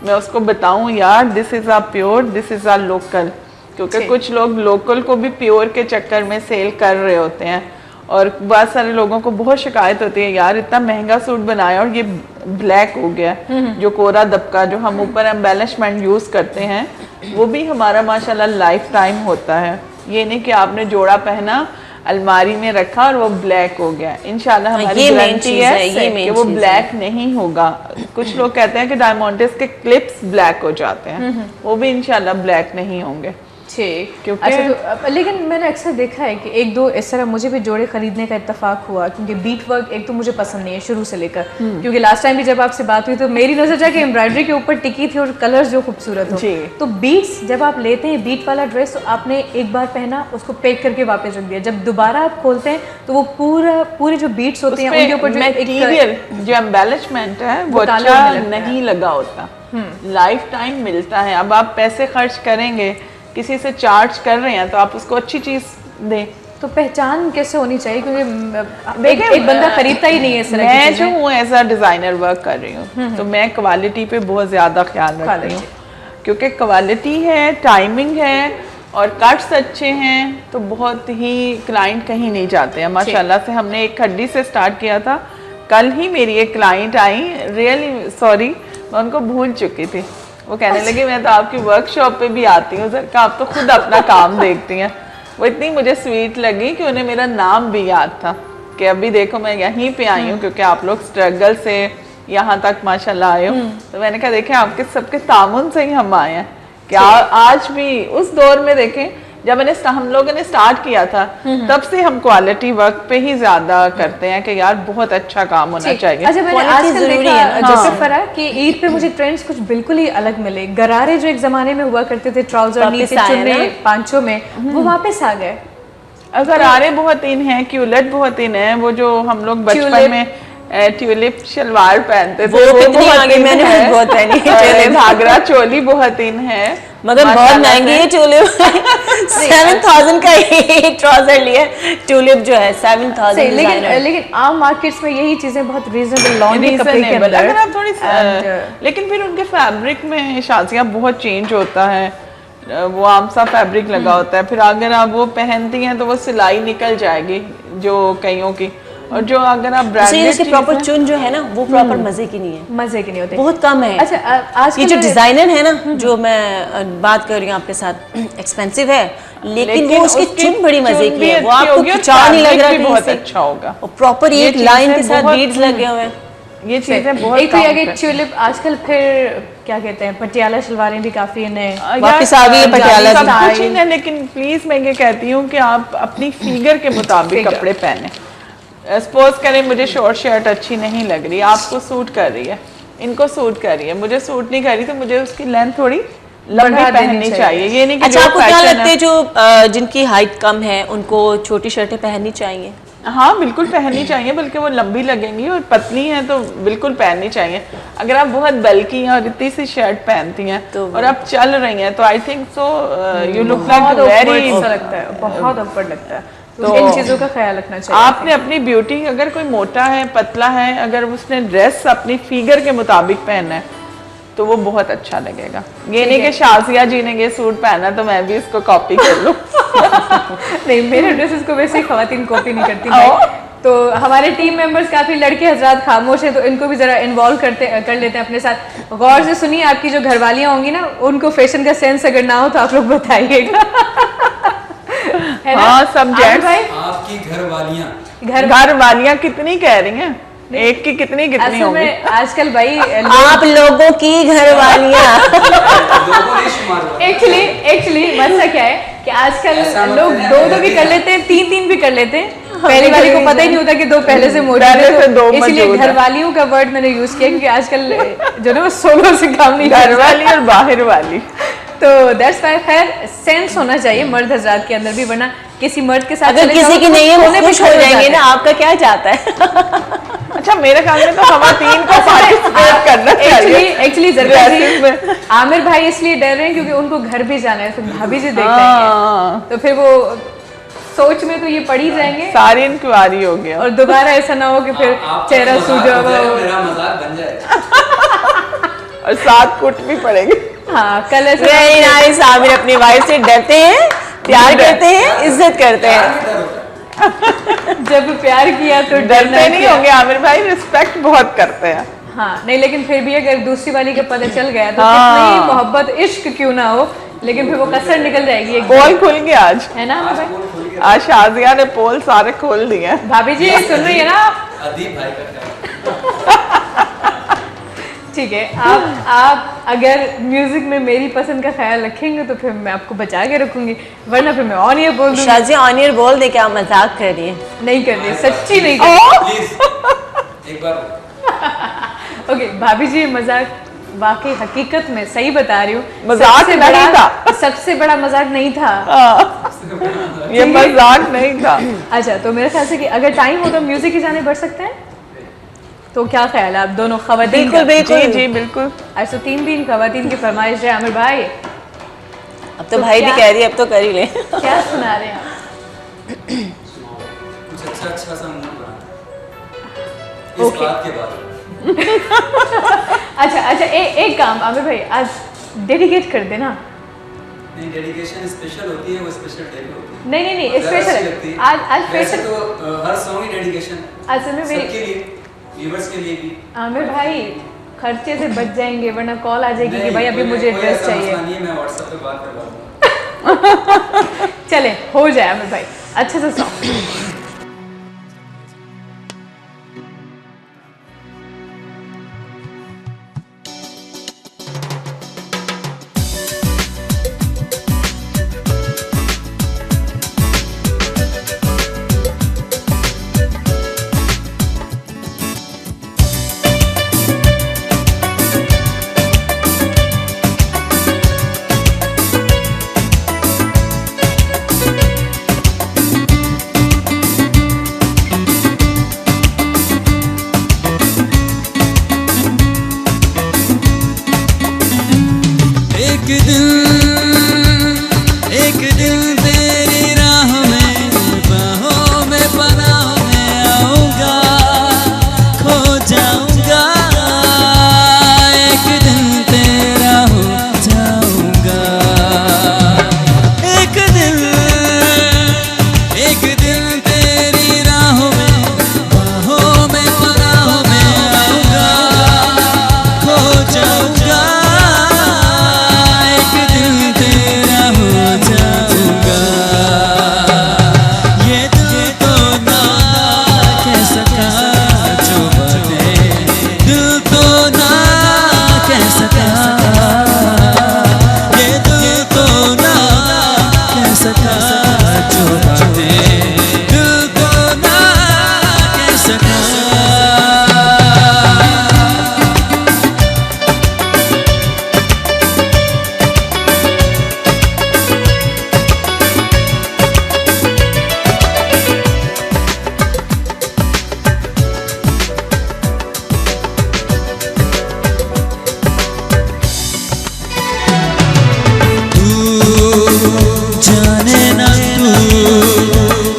मैं उसको बताऊं, यार this is a pure, this is a local, क्योंकि कुछ लोग लोकल को भी प्योर के चक्कर में सेल कर रहे होते हैं। और बहुत सारे लोगों को बहुत शिकायत होती है, यार इतना महंगा सूट बनाया और ये ब्लैक हो गया। जो कोरा दबका जो हम ऊपर एम्बेलिशमेंट यूज़ करते हैं वो भी हमारा माशाल्लाह लाइफ टाइम होता है। ये नहीं कि आपने जोड़ा पहना, अलमारी में रखा और वो ब्लैक हो गया। इंशाल्लाह हमारी ये main गारंटी चीज़ है, ये है main कि वो चीज़ ब्लैक नहीं होगा। कुछ लोग कहते हैं कि डायमंड्स के क्लिप्स ब्लैक हो जाते हैं, वो भी इंशाल्लाह ब्लैक नहीं होंगे। ठीक, क्योंकि- अच्छा, तो लेकिन मैंने अक्सर देखा है कि एक दो इस तरह मुझे भी जोड़े खरीदने का इत्तेफाक हुआ, क्योंकि बीट वर्क एक तो मुझे पसंद नहीं है शुरू से लेकर, क्योंकि लास्ट टाइम भी जब आपसे बात हुई तो मेरी नजर जाके एम्ब्रॉयडरी के ऊपर टिकी थी और कलर्स जो खूबसूरत हो। जी। तो बीट्स जब आप लेते हैं बीट वाला ड्रेस, तो आपने एक बार पहना, उसको पैक करके वापस रख दिया, जब दोबारा आप खोलते हैं तो वो पूरे जो बीट्स होते हैं उनके ऊपर जो मटेरियल जो एम्बेलिशमेंट है वो काले अच्छा होने लगते हैं। नहीं लगा होता, लाइफ टाइम मिलता है। अब आप पैसे खर्च करेंगे, किसी से चार्ज कर रहे हैं तो आप उसको अच्छी चीज दें, तो पहचान कैसे होनी चाहिए, क्योंकि एक बंदा खरीदता ही नहीं है इस तरह की मैं जो चीजें। हूँ एज अ डिज़ाइनर वर्क कर रही हूँ, तो मैं क्वालिटी पे बहुत ज़्यादा ख्याल रखती हूँ, क्योंकि क्वालिटी है, टाइमिंग है और कट्स अच्छे हैं तो बहुत ही क्लाइंट कहीं नहीं जाते हैं। माशाल्लाह से हमने एक खड्डी से स्टार्ट किया था। कल ही मेरी एक क्लाइंट आई, रियली सॉरी मैं उनको भूल चुकी थी। वो कहने लगी मैं तो आपकी वर्कशॉप पे भी आती हूँ सर, आप तो खुद अपना काम देखती हैं। वो इतनी मुझे स्वीट लगी कि उन्हें मेरा नाम भी याद था कि अभी देखो मैं यहीं पे आई हूँ क्योंकि आप लोग स्ट्रगल से यहाँ तक माशाल्लाह आए हो। तो मैंने कहा देखें आपके सबके तामुन से ही हम आए हैं कि आज भी उस दौर में देखें जब हम लोगों ने स्टार्ट किया था तब से हम क्वालिटी वर्क पे ही ज्यादा करते हैं कि यार बहुत अच्छा काम होना चाहिए। अच्छा, मैंने Quality आजकल जरूरी देखा है। जैसे फरा कि ईद पे मुझे ट्रेंड्स कुछ बिल्कुल ही अलग मिले। गरारे जो एक जमाने में हुआ करते थे, ट्राउजर नीचे वापस आए चुन्नी ना? पांचों में, वो वापस आ गए। अगर आरे बहुत इन है, क्यूलेट बहुत इन है, वो जो हम लोग बचपन ट्यूलिप। में ट्यूलिप शलवार पहनते थे वो कितनी बहुत आगे, इन मैंने है। बहुत पहनी है ट्यूलिप। घाघरा चोली बहुत इन है, मगर बहुत माशाल्लाह महंगी है से। ट्यूलिप। 7000 का एक ट्राउजर लिया ट्यूलिप जो है 7000 सही, डिजाइनर। लेकिन आम मार्केट्स में यही चीजें बहुत रीजनेबल लॉन्ड्री कपड़े के Reasonable, अंदर। अगर आप थोड़ी And, लेकिन फिर उनके फैब्रिक में शाजिया बहुत चेंज होता है। वो आम सा फैब्रिक लगा होता है, फिर अगर आप वो पहनती हैं तो वो सिलाई निकल जाएगी जो कईयों की, और जो अगर आप ब्रांडेड इसके प्रॉपर चुन जो है ना वो प्रॉपर मजे की नहीं है, मजे के नहीं होते। बहुत कम है। अच्छा, आज ये जो डिजाइनर है ना जो मैं बात कर रही हूँ आपके साथ, एक्सपेंसिव है लेकिन वो उसकी चुन बड़ी मजे की है, वो आपको खिंचाव नहीं लग रहा कहीं बहुत से, अच्छा होगा। और प्रॉपर ये एक लाइन के चीज़ें साथ बहुत- बीड्स लगे हुए हैं। ये चीजें बहुत एक तो ये कम कि है। ट्यूलिप आजकल फिर क्या कहते हैं, पटियाला शलवारें भी काफी नए वापस आ गई है पटियाला सब की। कुछ ही नहीं, लेकिन प्लीज मैं ये कहती हूँ कि आप अपनी फिगर के मुताबिक कपड़े पहने। सपोज करें मुझे शॉर्ट शर्ट अच्छी नहीं लग रही, आपको सूट कर रही है, इनको सूट कर रही है, मुझे सूट नहीं कर रही, तो मुझे उसकी लेंथ थोड़ी लंबी बढ़ा देनी पहननी चाहिए। चाहिए। ये नहीं कि अच्छा, जो आपको क्या fashion लगता है जो जिनकी हाइट कम है उनको छोटी शर्टें पहननी चाहिए? हाँ बिल्कुल पहननी चाहिए, बल्कि वो लंबी लगेंगी, और पतली हैं तो बिल्कुल पहननी चाहिए। अगर आप बहुत बल्की हैं और इतनी सी शर्ट पहनती हैं तो और आप चल रही हैं तो I think so you look बहुत लाइक awkward वेरी, सा लगता है, बहुत awkward लगता है। तो तो इन चीजों का ख्याल रखना चाहिए। आपने अपनी ब्यूटी, अगर कोई मोटा है पतला है, अगर उसने ड्रेस अपनी फिगर के मुताबिक पहनना है तो वो बहुत अच्छा लगेगा। ये नहीं कि शाजिया जी ने ये सूट पहना तो मैं भी इसको कॉपी कर लूं। नहीं, मेरे ड्रेसेस को वैसे ही खवातीन कॉपी नहीं करती भाई। तो हमारे टीम मेंबर्स काफी लड़के हजरात खामोश हैं, तो इनको भी जरा इन्वॉल्व कर लेते हैं अपने साथ। गौर से सुनिए, आपकी जो घरवालियां होंगी ना, उनको फैशन का सेंस अगर ना हो तो आप लोग बताइएगा। है ना? हाँ, सब आमिर जेंट्स। भाई, आपकी घर वालियाँ घर वालियां कितनी कह रही हैं? एक की कितनी कितनी असल होंगी? में आजकल भाई आप लोगों की घरवालियाँ लोगों ने शुमार हुआ। एक्चुअली मसला क्या है कि आजकल ऐसा मत लोग है। दो भी कर लेते हैं, तीन भी कर लेते हैं। पहली वाली को पता ही नहीं होता कि दो पहले से मौजूद पहले से है, दो तो इसलिए मौजूद है। घरवालियों का वर्ड मैंने यूज किया, क्योंकि आजकल जो ना वो सोलो से काम नहीं घर कर वाली और बाहर वाली। तो दैट्स व्हाई खैर सेंस होना चाहिए मर्द हजरात के अंदर भी, वरना किसी मर्द के साथ अगर चले किसी जाओ की तो नहीं है वो सोने पे खुश हो छोड़ जाएंगे जाते ना, हैं। आपका क्या चाहता है? अच्छा मेरे ख्याल में तो खवातीन को पार्टिसिपेट करना चाहिए एक्चुअली जरका Dresses में। जी, आमिर भाई इसलिए डर रहे हैं क्योंकि उनको घर भी जाना है, फिर भाभी जी देख रहे हैं, तो फिर वो सोच में तो ये पड़ ही जाएंगे, सारी इंक्वायरी हो गया। और दोबारा ऐसा ना हो कि फिर आप चेहरा मजाक सूजा हो जाए, हुआ। मेरा मजाक बन जाए। और साथ कुट भी पड़ेगी। हाँ, कल ऐसा नहीं नारी साबिर अपनी वाइफ से डरते हैं, प्यार करते हैं, इज्जत करते हैं। जब प्यार किया तो डरना डरते नहीं क्या? होंगे आमिर भाई, रिस्पेक्ट बहुत करते हैं। हाँ नहीं, लेकिन फिर भी अगर दूसरी वाली का पता चल गया तो हाँ। कितनी मोहब्बत इश्क क्यों ना हो, लेकिन फिर वो कसर निकल जाएगी एक पोल खुल गया आज। है ना आमिर भाई? आज शाजिया ने पोल सारे खोल दिए हैं। भाभी जी सुन रही है ना आप? अदीब भाई का ख्याल। ठीक है, आप अगर म्यूजिक में मेरी पसंद का ख्याल रखेंगे तो फिर मैं आपको बचा के रखूंगी, वरना फिर मैं ऑन ईयर बोल दूंगी। शाजिया ऑनियर बोल दे, क्या मजाक कर रही है? नहीं कर रही, सच्ची नहीं कर रही। प्लीज एक बार ओके भाभी जी, मजाक वाकई हकीकत में सही बता रही हूँ, मजाक सबसे नहीं बड़ा- था। सबसे बड़ा मजाक नहीं था। ये मजाक नहीं था। अच्छा, तो मेरे ख्याल से कि अगर टाइम हो तो म्यूजिक की जाने बढ़ सकते हैं, तो क्या ख्याल है आप दोनों खवातीन का? जी जी बिल्कुल। ऐसा तीन खवातीन की फरमाइश है आमिर भाई, अब तो भाई भी क्या- कह रही है, अब तो कर ही ले। क्या सुना रहे हैं आप? कुछ अच्छा सा मूड बना इस Okay. बात के बाद। अच्छा एक काम आमिर भाई आज डेडिकेट कर देना। नहीं, डेडिकेशन स्पेशल होती है, वो स्पेशल डे पे होती है। नहीं ज़्यादा स्पेशल अच्छी है लगती है। आज वैसे स्पेशल। तो हर सॉन्ग ही डेडिकेशन असल में मेरी सबके लिए, व्यूअर्स के लिए भी। आमिर भाई खर्चे से बच जाएंगे वरना कॉल आ जाएगी कि नहीं, भाई अभी कोई- मुझे कोई ड्रेस ऐसा चाहिए। मसला नहीं है, मैं व्हाट्सएप पे बात करवा दूंगा। चले हो जाए आमिर भाई अच्छे से सॉन्ग। एक दिन तेरी राह में बाहों में पनाह में आऊंगा, खो जाऊंगा, एक दिन तेरा हो जाऊंगा। एक दिन तेरी राह में बाहों में पनाह में आऊंगा, खो जाऊंगा, एक दिन तेरा हो जाऊंगा। ये दिल तो ना कह सका जो बातें, दिल तो ना कह सका, ये दिल तो ना कह सका जो बातें, दिल तो ना कह सका। जाने ना तू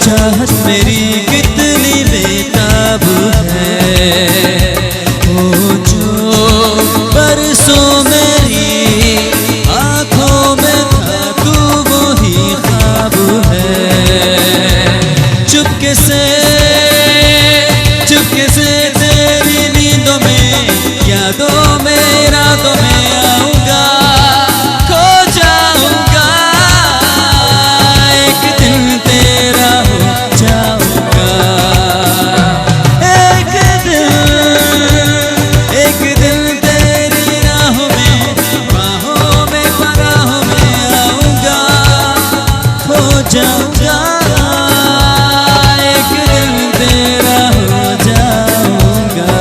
चाहत मेरी कितनी बेताब है, वो जो बरसों मेरी आंखों में था तू वही ख्वाब है। चुपके से तेरी नींदों में यादों में रातों में आऊंगा, खो जाऊंगा, एक दिन तेरा हो जाऊंगा। एक दिन तेरी राहों में बाहों में पनाहों में आऊंगा, खो जाऊंगा, एक दिन तेरा हो जाऊंगा।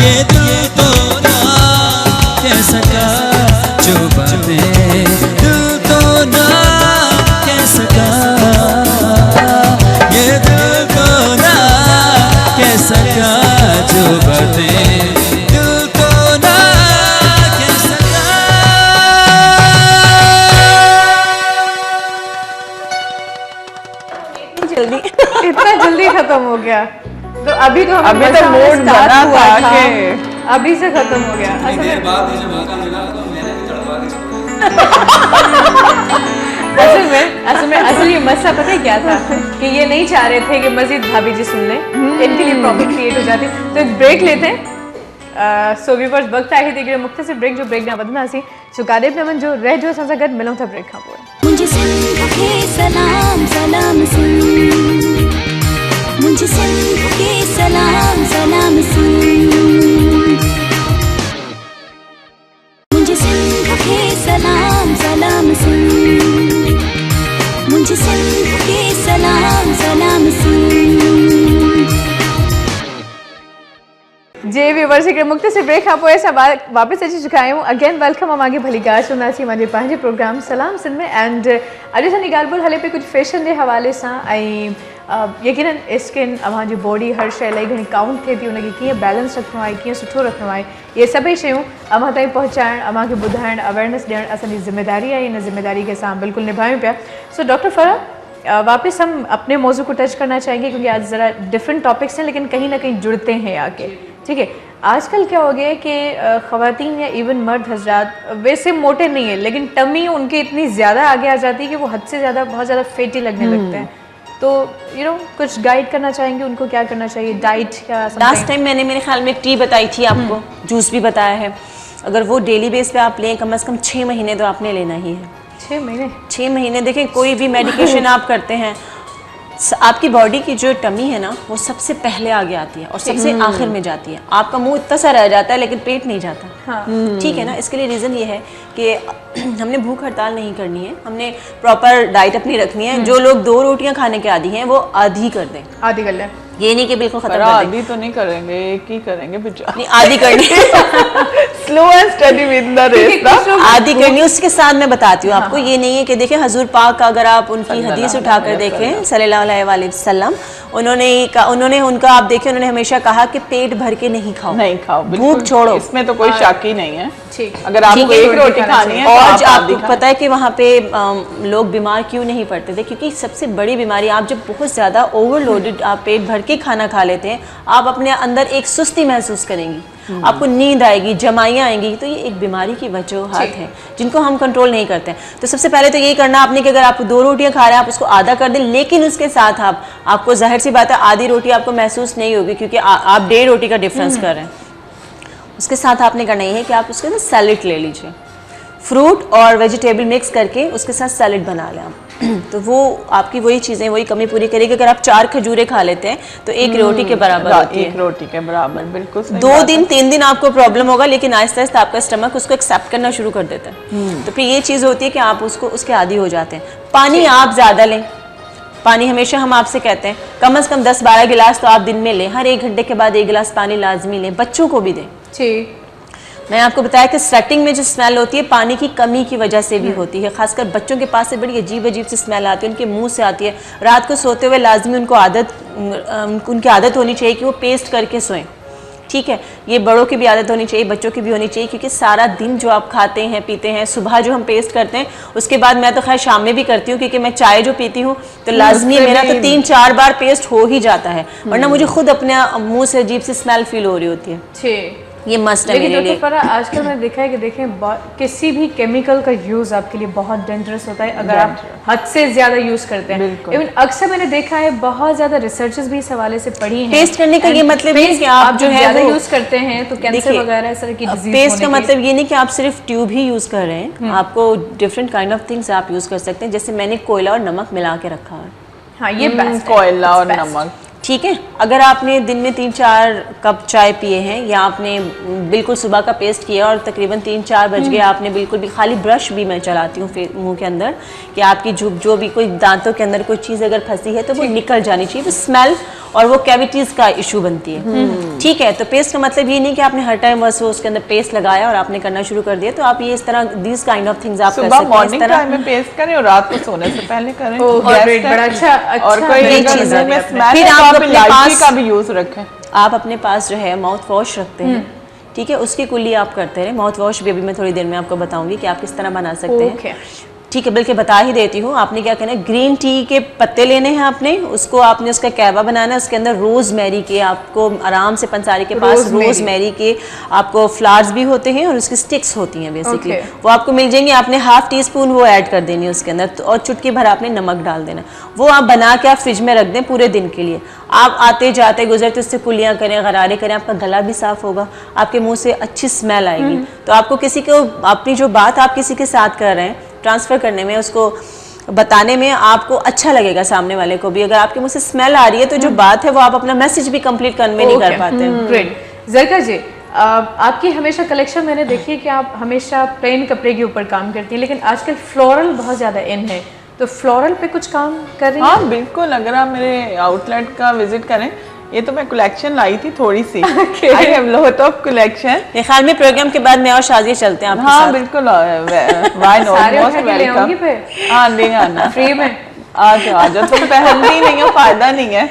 ये दिल तो ना कह सका जो बातें, दिल तो ना कह सका, ये दिल तो ना कह सका जो बातें, दिल तो ना कह सका। इतना जल्दी खत्म हो गया तो अभी तो हमें अभी तो मजा आना मूड start बना हुआ था था, कि- अभी से खत्म हो गया। थोड़ी असल देर में बाद मुझे मौका मिला तो मैंने भी तड़पा के छोड़ा। असल में असल ये मसला पता है क्या था कि ये नहीं चाह रहे थे कि मजीद भाभी जी सुन लें, इनके लिए प्रॉब्लम क्रिएट हो जाती। तो एक ब्रेक लेते हैं। सो व्यूअर्स वक्त आहे ते हिकिड़े मुख़्तसिर ब्रेक जो ब्रेक ॾांहुं वधंदासीं। सो कादेब नमन जो रहिजो असां सां गॾु, मिलूं था ब्रेक खां पोइ। मुझे सिंध के सलाम सलाम सुन, मुझे सिंध के सलाम सलाम सुन, मुझे सिंध के सलाम सलाम सुन, मुझे सिंध के सलाम सलाम सुन। जे व्यूअर्स हिकिड़े मुख़्तसिर ब्रेक खां पोइ असां वापसि अची चुका आहियूं। अगेन वेलकम अमांखे भली कार चवंदासीं मुंहिंजे पंहिंजे प्रोग्राम सलाम सिंध में। एंड अॼु असांजी ॻाल्हि ॿोल हले पई कुझु फैशन जे हवाले सां, ऐं यकीनन स्किन अव्हांजी बॉडी हर शइ इलाही घणी काउंट थिए थी, उनखे कीअं बैलेंस रखिणो आहे, कीअं सुठो रखिणो आहे, इहे सभई शयूं अव्हां ताईं पहुचाइणु, अव्हांखे ॿुधाइणु, अवेयरनेस ॾियणु असांजी ज़िम्मेदारी आहे। इन ज़िम्मेदारी खे असां बिल्कुलु निभायूं पिया। सो डॉक्टर फराह, वापस हम अपने मौजू को टच करना चाहेंगे क्योंकि आज ज़रा डिफरेंट टॉपिक्स हैं लेकिन कहीं ना कहीं जुड़ते हैं आके। ठीक है, आजकल क्या हो गया है कि ख़वातीन या इवन मर्द हजरात वैसे मोटे नहीं है लेकिन टमी उनकी इतनी ज़्यादा आगे आ जाती है कि वो हद से ज़्यादा बहुत ज़्यादा फेटी लगने लगते हैं। तो कुछ गाइड करना चाहेंगे उनको, क्या करना चाहिए, डाइट या लास्ट टाइम मैंने मेरे ख्याल में टी बताई थी आपको, जूस भी बताया है। अगर वो डेली बेस पे आप लें कम से कम 6 महीने तो आपने लेना ही है। 6 महीने देखें, कोई भी मेडिकेशन आप करते हैं, आपकी बॉडी की जो टमी है ना वो सबसे पहले आगे आती है और सबसे आखिर में जाती है। आपका मुंह इतना सा रह जाता है लेकिन पेट नहीं जाता। हाँ। ठीक है ना, इसके लिए रीज़न ये है कि हमने भूख हड़ताल नहीं करनी है, हमने प्रॉपर डाइट अपनी रखनी है। जो लोग 2 रोटियां खाने के आदी हैं वो आधी कर दें, आधी कर लें, ये नहीं कि बिल्कुल खत्म कर दें। आधी तो नहीं करेंगे, एक ही करेंगे बेचारा। नहीं, आधी करनी स्लो एंड स्टडी विद द रेस ना, आधी करनी। उसके साथ मैं बताती हूँ आपको, ये नहीं है कि देखें हजूर पाक का अगर आप उनकी हदीस उठाकर देखें सल्लल्लाहु अलैहि वसल्लम, उन्होंने उनका आप देखें, उन्होंने हमेशा कहा कि पेट भर के नहीं खाओ, नहीं खाओ, भूख छोड़ो। इसमें तो कोई शक ही नहीं है। ठीक, अगर आपको एक रोटी खानी है और तो आपको पता है कि वहाँ पे लोग बीमार क्यों नहीं पड़ते थे? क्योंकि सबसे बड़ी बीमारी, आप जब बहुत ज़्यादा ओवरलोडेड आप पेट भर के खाना खा लेते हैं, आप अपने अंदर एक सुस्ती महसूस करेंगी, आपको नींद आएगी, जमाइयाँ आएंगी। तो ये एक बीमारी की वजूहात है जिनको हम कंट्रोल नहीं करते हैं। तो सबसे पहले तो यही करना आपने कि अगर आप 2 रोटियां खा रहे हैं आप उसको आधा कर दें, लेकिन उसके साथ आपको जाहिर सी बात है आधी रोटी आपको महसूस नहीं होगी क्योंकि आप 1.5 रोटी का डिफरेंस कर रहे हैं। उसके साथ आपने करना ये है कि आप उसके साथ सैलेड ले लीजिए, फ्रूट और वेजिटेबल मिक्स करके उसके साथ सैलेड बना लें आप। तो वो आपकी वही चीज़ें वही कमी पूरी करेगी। अगर आप 4 खजूरें खा लेते हैं तो 1 रोटी के बराबर होती है। 1 रोटी के बराबर, बिल्कुल सही 2 दिन 3 दिन आपको प्रॉब्लम होगा लेकिन आहिस्ता आहिस्ता आपका स्टमक उसको एक्सेप्ट करना शुरू कर देता है। तो फिर ये चीज़ होती है कि आप उसको उसके आदी हो जाते हैं। पानी आप ज़्यादा लें, पानी हमेशा हम आपसे कहते हैं कम से कम 10-12 गिलास तो आप दिन में लें, हर 1 घंटे के बाद 1 गिलास पानी लाजमी लें, बच्चों को भी दें। ठीक, मैं आपको बताया कि स्टार्टिंग में जो स्मेल होती है पानी की कमी की वजह से भी होती है, खासकर बच्चों के पास से बड़ी अजीब अजीब सी स्मेल आती है, उनके मुंह से आती है। रात को सोते हुए लाजमी उनकी आदत होनी चाहिए कि वो पेस्ट करके सोएं। ठीक है, ये बड़ों की भी आदत होनी चाहिए, बच्चों की भी होनी चाहिए, क्योंकि सारा दिन जो आप खाते हैं पीते हैं, सुबह जो हम पेस्ट करते हैं उसके बाद मैं तो खैर शाम में भी करती हूँ क्योंकि मैं चाय जो पीती हूँ तो लाजमी मेरा तो 3-4 बार पेस्ट हो ही जाता है, वरना मुझे खुद अपने मुंह से अजीब सी स्मेल फील हो रही होती है। ठीक, ये मस्ट है मेरे लिए। पर आजकल मैंने देखा है कि देखें किसी भी केमिकल का यूज आपके लिए बहुत डेंजरस होता है अगर आप हद से ज्यादा यूज करते हैं। इवन अक्सर मैंने देखा है बहुत ज्यादा रिसर्चेस भी इस हवाले से पढ़ी हैं। पेस्ट करने का ये मतलब है कि आप जो है ज्यादा यूज करते हैं तो कैंसर वगैरह इस तरह की डिजीज पेस्ट का मतलब ये नहीं कि आप सिर्फ ट्यूब ही यूज कर रहे हैं, आपको डिफरेंट काइंड ऑफ थिंग्स आप यूज कर सकते हैं। जैसे मैंने कोयला और नमक मिला के रखा है। हाँ, ये बेस्ट, कोयला और नमक। ठीक है, अगर आपने दिन में 3-4 कप चाय पिए हैं या आपने बिल्कुल सुबह का पेस्ट किया और तकरीबन 3-4 बज गए, आपने बिल्कुल भी खाली ब्रश भी मैं चलाती हूँ मुंह के अंदर कि आपकी जो भी कोई दांतों के अंदर कोई चीज़ अगर फंसी है तो वो निकल जानी चाहिए। तो स्मेल और वो कैविटीज़ का इशू बनती है। ठीक है, तो पेस्ट का मतलब ये नहीं कि आपने हर टाइम बस वो उसके अंदर पेस्ट लगाया और आपने करना शुरू कर दिया। तो आप ये इस तरह दिस काइंड ऑफ थिंग्स आप कर सकते हैं। मॉर्निंग टाइम में पेस्ट करें और रात को सोने से पहले करें। बड़ा अच्छा और कोई चीज़ है। फिर आप अपने पास का भी यूज रखें। आप अपने पास जो है माउथ वॉश रखते हैं, ठीक है, उसकी कुल्ली आप करते रहे। माउथ वॉश भी अभी मैं थोड़ी देर में आपको बताऊंगी कि आप किस तरह बना सकते हैं। ठीक है, बल्कि बता ही देती हूँ। आपने क्या करना है, ग्रीन टी के पत्ते लेने हैं आपने, उसको आपने उसका कहवा बनाना है। उसके अंदर रोज़मेरी के आपको आराम से पंसारी के पास रोज़मेरी के आपको फ्लावर्स भी होते हैं और उसकी स्टिक्स होती हैं बेसिकली, वो आपको मिल जाएंगी। आपने ½ टीस्पून वो ऐड कर देनी है उसके अंदर और चुटकी भर आपने नमक डाल देना। वो आप बना के आप फ्रिज में रख दें पूरे दिन के लिए। आप आते जाते गुजरते उससे कुल्लियाँ करें, गरारे करें, आपका गला भी साफ होगा, आपके मुँह से अच्छी स्मेल आएगी। तो आपको किसी को अपनी जो बात आप किसी के साथ कर रहे हैं ट्रांसफ़र करने में, उसको बताने में आपको अच्छा लगेगा सामने वाले को भी। अगर आपके मुंह से स्मेल आ रही है तो जो बात है वो आप अपना मैसेज भी कंप्लीट कन्वे नहीं कर पाते हैं। ग्रेट। ज़रका जी, आपकी हमेशा कलेक्शन मैंने देखी है कि आप हमेशा प्लेन कपड़े के ऊपर काम करती हैं, लेकिन आजकल फ्लोरल बहुत ज़्यादा इन है, तो फ्लोरल पे कुछ काम कर रही हैं? हाँ बिल्कुल, अगर आप मेरे आउटलेट का विजिट करें, ये तो मैं कलेक्शन लाई थी थोड़ी सी। I have lot of collection. मेरे ख्याल में प्रोग्राम के बाद मैं और शाजिया चलते हैं आपके साथ। हाँ बिल्कुल, व्हाई नॉट, मोस्ट वेलकम। हाँ, ले आना फ्री में। आ जाओ तुम पहनती नहीं हो, फायदा नहीं है।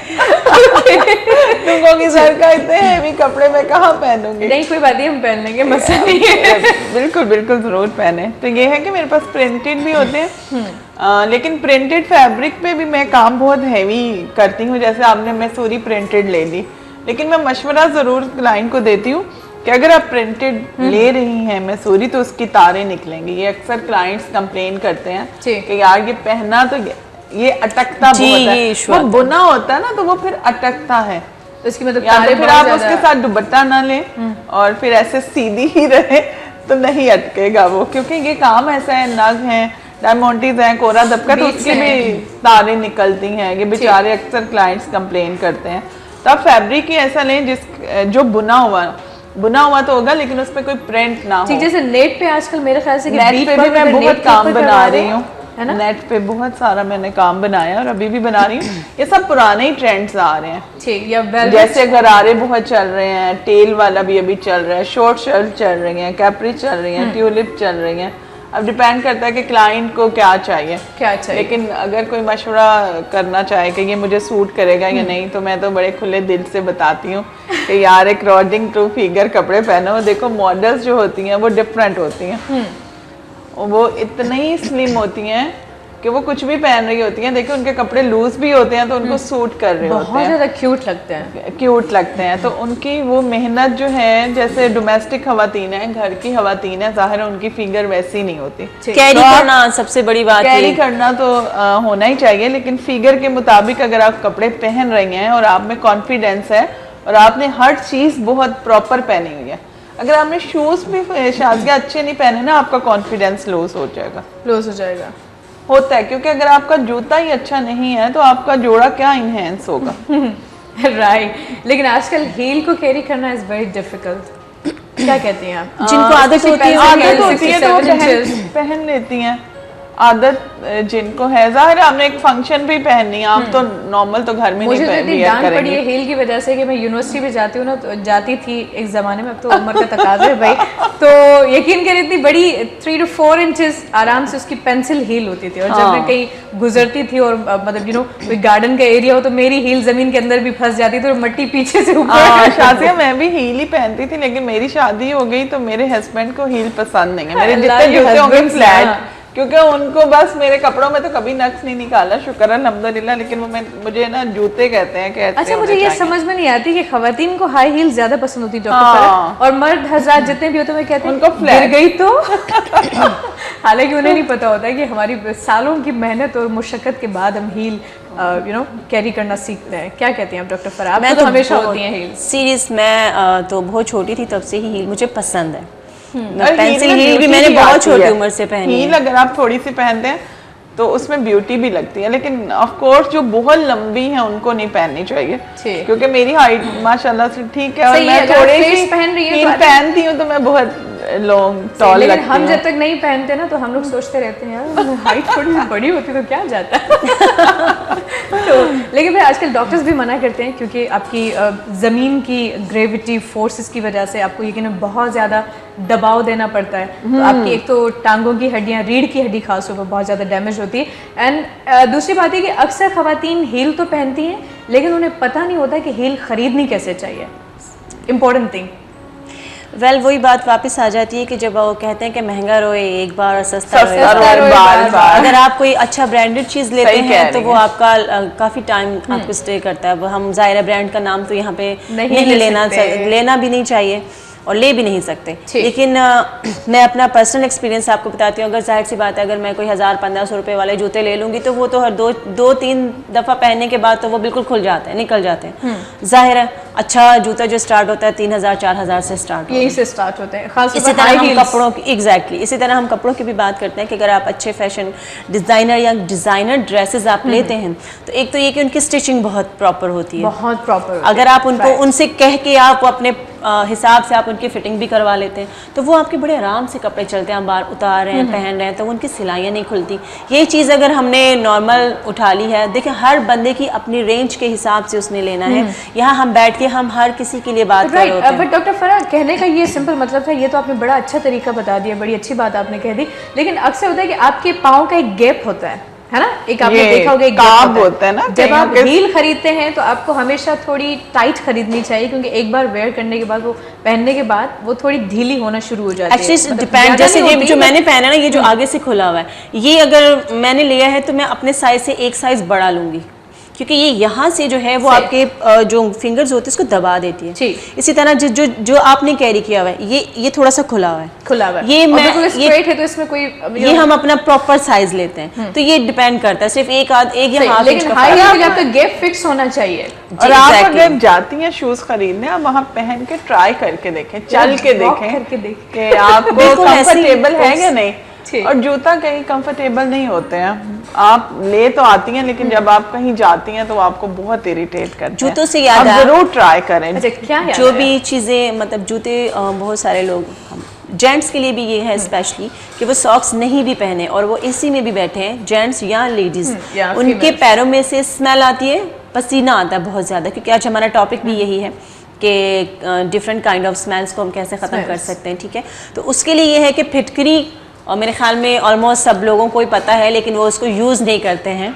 तुम कहोगी सर का इतने हेवी कपड़े मैं कहाँ पहनूंगी। नहीं कोई बात नहीं, हम पहन लेंगे, मसला नहीं है। बिल्कुल बिल्कुल जरूर पहने। तो ये है कि मेरे पास प्रिंटेड भी होते हैं, लेकिन प्रिंटेड फैब्रिक पे भी मैं काम बहुत हैवी करती हूँ। जैसे आपने मैसूरी प्रिंटेड ले ली, लेकिन मैं मशवरा जरूर क्लाइंट को देती हूँ कि अगर आप प्रिंटेड ले रही हैं मैसूरी तो उसकी तारें निकलेंगी। ये अक्सर क्लाइंट्स कंप्लेन करते हैं कि यार ये पहना तो ये अटकता बहुत है, वो बुना होता है ना तो वो फिर अटकता है। उसकी मतलब या तो फिर आप उसके साथ दुपट्टा ना लें और फिर ऐसे सीधी ही रहे तो नहीं अटकेगा वो, क्योंकि ये काम ऐसा है, नग है, डायमंडीज हैं, कोरा दबका, तो उसकी भी तारें निकलती हैं। ये बेचारे अक्सर क्लाइंट्स कंप्लेन करते हैं। तो आप फैब्रिक ही ऐसा लें जो बुना हुआ तो होगा लेकिन उस पर कोई प्रिंट ना हो। जैसे नेट पे आजकल मेरे ख्याल से नेट पे भी मैं बहुत काम बना रही हूँ, है ना? नेट पे बहुत सारा मैंने काम बनाया और अभी भी बना रही हूँ। ये सब पुराने ही ट्रेंड्स आ रहे हैं। ठीक, या जैसे गरारे बहुत चल रहे हैं, टेल वाला भी अभी चल रहा है, शॉर्ट शर्ट चल रही हैं, कैप्री चल रही हैं, ट्यूलिप चल रही हैं। अब डिपेंड करता है कि क्लाइंट को क्या चाहिए। लेकिन अगर कोई मशवरा करना चाहे कि ये मुझे सूट करेगा या नहीं, तो मैं तो बड़े खुले दिल से बताती हूँ कि यार एक अकॉर्डिंग टू फिगर कपड़े पहनो। देखो मॉडल्स जो होती हैं वो डिफरेंट होती हैं, वो इतनी स्लिम होती हैं कि वो कुछ भी पहन रही होती हैं। देखिए उनके कपड़े लूज भी होते हैं तो उनको सूट कर रहे होते हैं, बहुत ज्यादा क्यूट लगते हैं। तो उनकी वो मेहनत जो है, जैसे डोमेस्टिक खवातीन है, घर की खवातीन है, जाहिर है उनकी फिगर वैसी नहीं होती। कैरी करना सबसे बड़ी बात है, कैरी करना तो होना ही चाहिए, लेकिन फिगर के मुताबिक अगर आप कपड़े पहन रही हैं और आप में कॉन्फिडेंस है और आपने हर चीज बहुत प्रॉपर पहनी हुई है, अगर आपने शूज भी शाज़िया अच्छे नहीं पहने ना, आपका कॉन्फिडेंस लॉस हो जाएगा। होता है, क्योंकि अगर आपका जूता ही अच्छा नहीं है तो आपका जोड़ा क्या इनहेंस होगा। राइट। लेकिन आजकल हील को कैरी करना इज वेरी डिफिकल्ट। क्या कहती हैं आप? जिनको आदत होती है तो वो पहन लेती हैं। आदत जिनको है, जाहिर है हमने एक फंक्शन भी पहननी है, आप तो नॉर्मल तो घर में नहीं पहन लिया करेंगे। मुझे हील की वजह से कि मैं यूनिवर्सिटी भी जाती हूँ ना, तो जाती थी एक ज़माने में, अब तो उम्र का तकाजा है भाई, तो यकीन करें इतनी बड़ी 3 to 4 इंचेस आराम से उसकी पेंसिल हील होती थी। और जब मैं कहीं गुजरती थी और मतलब कोई गार्डन का एरिया हो तो मेरी हील जमीन के अंदर भी फंस जाती थी और मिट्टी पीछे से ऊपर। शादिया मैं भी हील ही पहनती थी, लेकिन मेरी शादी हो गई तो मेरे हस्बैंड को हील पसंद नहीं है। मेरे जितने जूते होंगे फ्लैट, क्योंकि उनको बस मेरे कपड़ों में तो कभी नक्स नहीं निकाला, शुक्र अल्हम्दुलिल्लाह। लेकिन वो मुझे ना जूते कहते हैं कि अच्छा, मुझे ये समझ में नहीं आती कि खवातीन को हाई हील ज्यादा पसंद होती डॉक्टर, और मर्द हजरात जितने भी होते हैं कहते हैं उनको फ्लैट गई तो हालांकि उन्हें नहीं पता होता है कि हमारी सालों की मेहनत और मुशक्कत के बाद हम हील कैरी करना सीखते हैं। क्या कहती हैं आप डॉक्टर फराह? मैं तो हमेशा होती हैं हील। सीरियस, मैं तो बहुत छोटी थी तब से ही हील मुझे पसंद है। पेंसिल हील भी मैंने बहुत छोटी उम्र से पहनी है। हील अगर आप थोड़ी सी पहनते हैं तो उसमें ब्यूटी भी लगती है, लेकिन ऑफ कोर्स जो बहुत लंबी है उनको नहीं पहननी चाहिए, क्योंकि मेरी हाइट माशाल्लाह से ठीक है और मैं थोड़ी सी पहनती हूँ तो मैं बहुत लॉन्ग टॉल लगती हूँ। हम जब तक नहीं पहनते ना तो हम लोग सोचते रहते हैं यार हाइट थोड़ी सी बड़ी होती तो क्या जाता तो लेकिन फिर आजकल डॉक्टर्स भी मना करते हैं, क्योंकि आपकी ज़मीन की ग्रेविटी फोर्सेस की वजह से आपको यकीन बहुत ज़्यादा दबाव देना पड़ता है। तो आपकी एक तो टांगों की हड्डियाँ, रीढ़ की हड्डी खास तौर पर बहुत ज़्यादा डैमेज होती है। एंड दूसरी बात है कि अक्सर ख़वातीन हील तो पहनती हैं लेकिन उन्हें पता नहीं होता कि हील ख़रीदनी कैसे चाहिए। Important thing. वेल वही बात वापस आ जाती है कि जब वो कहते हैं कि महंगा रोए एक बार और सस्ता रोए बार। अगर आप कोई अच्छा ब्रांडेड चीज़ लेते हैं तो वो आपका काफ़ी टाइम आपको स्टे करता है। हम ज़ाहिर ब्रांड का नाम तो यहाँ पे नहीं लेना भी नहीं चाहिए और ले भी नहीं सकते। लेकिन मैं अपना पर्सनल एक्सपीरियंस आपको बताती हूँ। अगर जाहिर सी बात है, अगर मैं कोई 1000-1500 रुपए वाले जूते ले लूँगी तो वो तो हर 2-3 दफ़ा पहनने के बाद तो वो बिल्कुल खुल जाते हैं, निकल जाते हैं। जाहिर है अच्छा जूता जो स्टार्ट होता है 3000-4000 से स्टार्ट होते हैं। इसी तरह हम कपड़ों की इसी तरह हम कपड़ों की भी बात करते हैं कि अगर आप अच्छे फैशन डिज़ाइनर या डिज़ाइनर ड्रेसेस आप लेते हैं तो एक तो ये कि उनकी स्टिचिंग बहुत प्रॉपर होती है, बहुत प्रॉपर। अगर आप उनको उनसे कह के आप अपने हिसाब से आप उनकी फिटिंग भी करवा लेते हैं तो वो आपके बड़े आराम से कपड़े चलते हैं। आप बार उतार रहे हैं, पहन रहे हैं तो उनकी सिलाइयाँ नहीं खुलती। ये चीज़ अगर हमने नॉर्मल उठा ली है, देखिए हर बंदे की अपनी रेंज के हिसाब से उसने लेना है। यहाँ हम बैठ के हम हर किसी के लिए बात कर रहे होते हैं। बट डॉक्टर फराह, कहने का ये सिंपल मतलब था, ये तो आपने बड़ा अच्छा तरीका बता दिया, बड़ी अच्छी बात आपने कह दी। लेकिन अक्सर होता है कि आपके पाँव का एक गैप होता है है ना, एक आपने ये देखा होगा, एक काब gap होता है ना, जब कहीं आप पे- हील खरीदते हैं तो आपको हमेशा थोड़ी टाइट खरीदनी चाहिए, क्योंकि एक बार वेयर करने के बाद, वो पहनने के बाद वो थोड़ी ढीली होना शुरू हो जाती है। एक्चुअली मतलब डिपेंड, ज्यादा जैसे नहीं ये होती, जो but- मैंने पहना ना, ये जो आगे से खुला हुआ है, ये अगर मैंने लिया है तो मैं अपने साइज से एक साइज बड़ा लूंगी, क्योंकि ये यहाँ से जो है वो सही। आपके जो फिंगर्स होते हैं उसको दबा देती है। ठीक। इसी तरह जो जो जो आपने कैरी किया हुआ है, ये थोड़ा सा खुला हुआ है, खुला हुआ है। ये और मैं बिल्कुल ये स्ट्रेट है तो इसमें कोई ये हम अपना प्रॉपर साइज लेते हैं, तो ये डिपेंड करता है, सिर्फ एक या सही, हाफ इंच लेकिन का हाई फर्क हील है। के लिए आपका गैप फिक्स होना चाहिए। और आप exactly। अगर जाती हैं शूज खरीदने, आप वहाँ पहन के ट्राई करके देखें, चल के walk देखें करके देखें। कि आपको बिल्कुल ऐसे ही, कंफर्टेबल है या नहीं। ठीक। और जूता कहीं कंफर्टेबल नहीं होते हैं, आप ले तो आती हैं लेकिन जब आप कहीं जाती हैं तो आपको बहुत इरिटेट करते हैं। जूतों से याद आप आया- जरूर ट्राई करें। अच्छा, क्या याद जो है? भी चीज़ें, मतलब जूते बहुत सारे लोग, जेंट्स के लिए भी ये है स्पेशली कि वो सॉक्स नहीं भी पहने और वो एसी में भी बैठे हैं, जेंट्स या लेडीज, या उनके females। पैरों में से स्मेल आती है, पसीना आता है बहुत ज़्यादा, क्योंकि आज हमारा टॉपिक भी यही है कि डिफरेंट काइंड ऑफ स्मेल्स को हम कैसे ख़त्म कर Smells। सकते हैं। ठीक है, तो उसके लिए ये है कि फिटकरी, और मेरे ख्याल में ऑलमोस्ट सब लोगों को ही पता है, लेकिन वो उसको यूज़ नहीं करते हैं।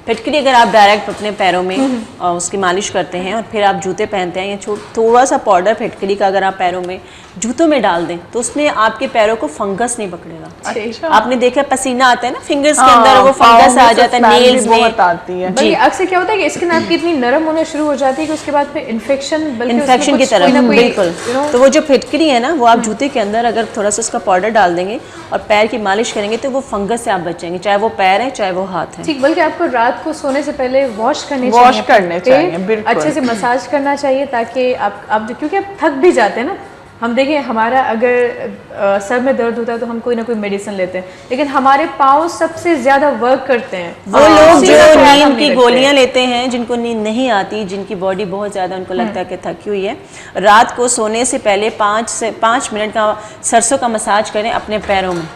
फिटकरी अगर आप डायरेक्ट अपने पैरों में उसकी मालिश करते हैं और फिर आप जूते पहनते हैं, या थोड़ा सा पाउडर फिटकरी का अगर आप पैरों में, जूतों में डाल दें, तो उसमें आपके पैरों को फंगस नहीं पकड़ेगा। अच्छा। आपने देखा पसीना आता है ना फिंगर्स के हाँ, अंदर, वो पाँव फंगस में आ से जाता है, smell भी नेल्स में बहुत आती है। बल्कि अक्सर क्या होता है कि स्किन आपकी इतनी नरम होना शुरू हो जाती है कि उसके बाद फिर इन्फेक्शन की तरफ, बिल्कुल। तो वो जो फिटकरी है ना, वो आप जूते के अंदर अगर थोड़ा सा उसका पाउडर डाल देंगे और पैर की मालिश करेंगे, तो वो फंगस से आप बचेंगे, चाहे वो पैर है चाहे वो हाथ है। ठीक, बल्कि आपको रात को सोने से पहले वॉश करने Wash चाहिए, करने पे चाहिए, बिल्कुल। अच्छे से मसाज करना चाहिए, ताकि आप क्योंकि आप थक भी जाते हैं ना। हम देखें, हमारा अगर सर में दर्द होता है तो हम कोई ना कोई मेडिसिन लेते हैं, लेकिन हमारे पाँव सबसे ज्यादा वर्क करते हैं। वो लोग उसी जो का ख्याल हम नींद नहीं की रखते। गोलियां लेते हैं, जिनको नींद नहीं आती, जिनकी बॉडी बहुत ज़्यादा उनको लगता है कि थकी हुई है, रात को सोने से पहले 5 मिनट का सरसों का मसाज करें अपने पैरों में,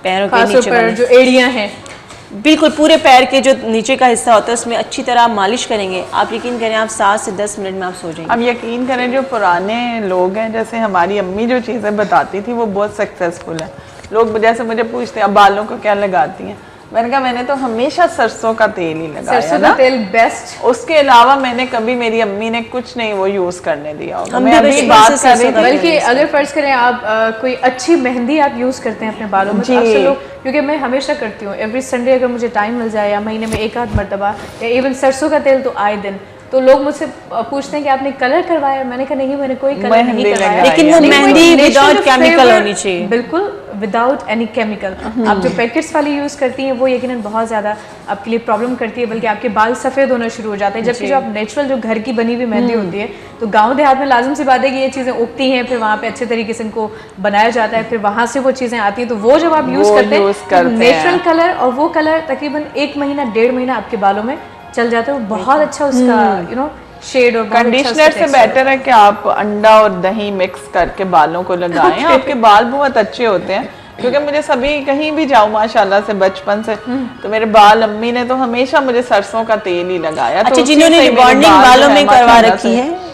पैरों के खासतौर नीचे पर वाले। जो एड़ियाँ हैं, बिल्कुल पूरे पैर के जो नीचे का हिस्सा होता है उसमें अच्छी तरह आप मालिश करेंगे, आप यकीन करें आप 7 से 10 मिनट में आप सो जाएंगे। अब यकीन करें, जो पुराने लोग हैं, जैसे हमारी अम्मी जो चीज़ें बताती थी वो बहुत सक्सेसफुल है। लोग जैसे मुझे पूछते हैं अब बालों को क्या लगाती हैं, मैंने कहा मैंने तो हमेशा सरसों का तेल ही लगाया सरसों ना, का तेल बेस्ट। उसके अलावा मैंने कभी, मेरी अम्मी ने कुछ नहीं वो यूज करने दिया होगा। हम मैं भी अभी बचपन बात से कर रही सरसों का थी, बल्कि अगर फर्ज करें आप कोई अच्छी मेहंदी आप यूज़ करते हैं अपने बालों में, तो जी। अक्सर लोग, क्योंकि मैं हमेशा करती हूँ एवरी संडे, अगर मुझे टाइम मिल जाए या महीने में एक आध मरतबा, या इवन सरसों का तेल तो आए दिन, तो लोग मुझसे पूछते हैं कि आपने कलर करवाया? मैंने कहा नहीं, मैंने कोई कलर मेहंदी नहीं करवाया। लगाई लेकिन वो है। मेहंदी natural विदाउट जो केमिकल flavor- होनी चाहिए। बिल्कुल विदाउट एनी केमिकल। आप जो पैकेट्स वाली यूज़ करती हैं वो यकीनन बहुत ज़्यादा आपके लिए प्रॉब्लम करती है, बल्कि आपके बाल सफ़ेद होना शुरू हो जाते हैं। जबकि जो आप नेचुरल जो घर की बनी हुई मेहंदी होती है, तो गांव देहात में लाजम सी बात है कि ये चीज़ें उगती हैं, फिर वहाँ पे अच्छे तरीके से इनको बनाया जाता है, फिर वहाँ से वो चीज़ें आती हैं, तो वो जब आप यूज़ वो करते use हैं करते नेचुरल हैं। कलर, और वो कलर तकरीबन 1 महीना 1.5 महीना आपके बालों में चल जाता है, वो बहुत अच्छा उसका शेड और बहुत अच्छा कंडीशनर उसका से texture बेटर है कि आप अंडा और दही मिक्स करके बालों को लगाएं, आपके बाल बहुत अच्छे होते हैं। क्योंकि मुझे सभी, कहीं भी जाऊँ माशाल्लाह से बचपन से, तो मेरे बाल, अम्मी ने तो हमेशा मुझे सरसों का तेल ही लगाया। तो अच्छा, उसी जिन्होंने से ही मेरे रिबॉन्डिंग बाल जो बालों है में करवा माशाल्लाह रखी से- है,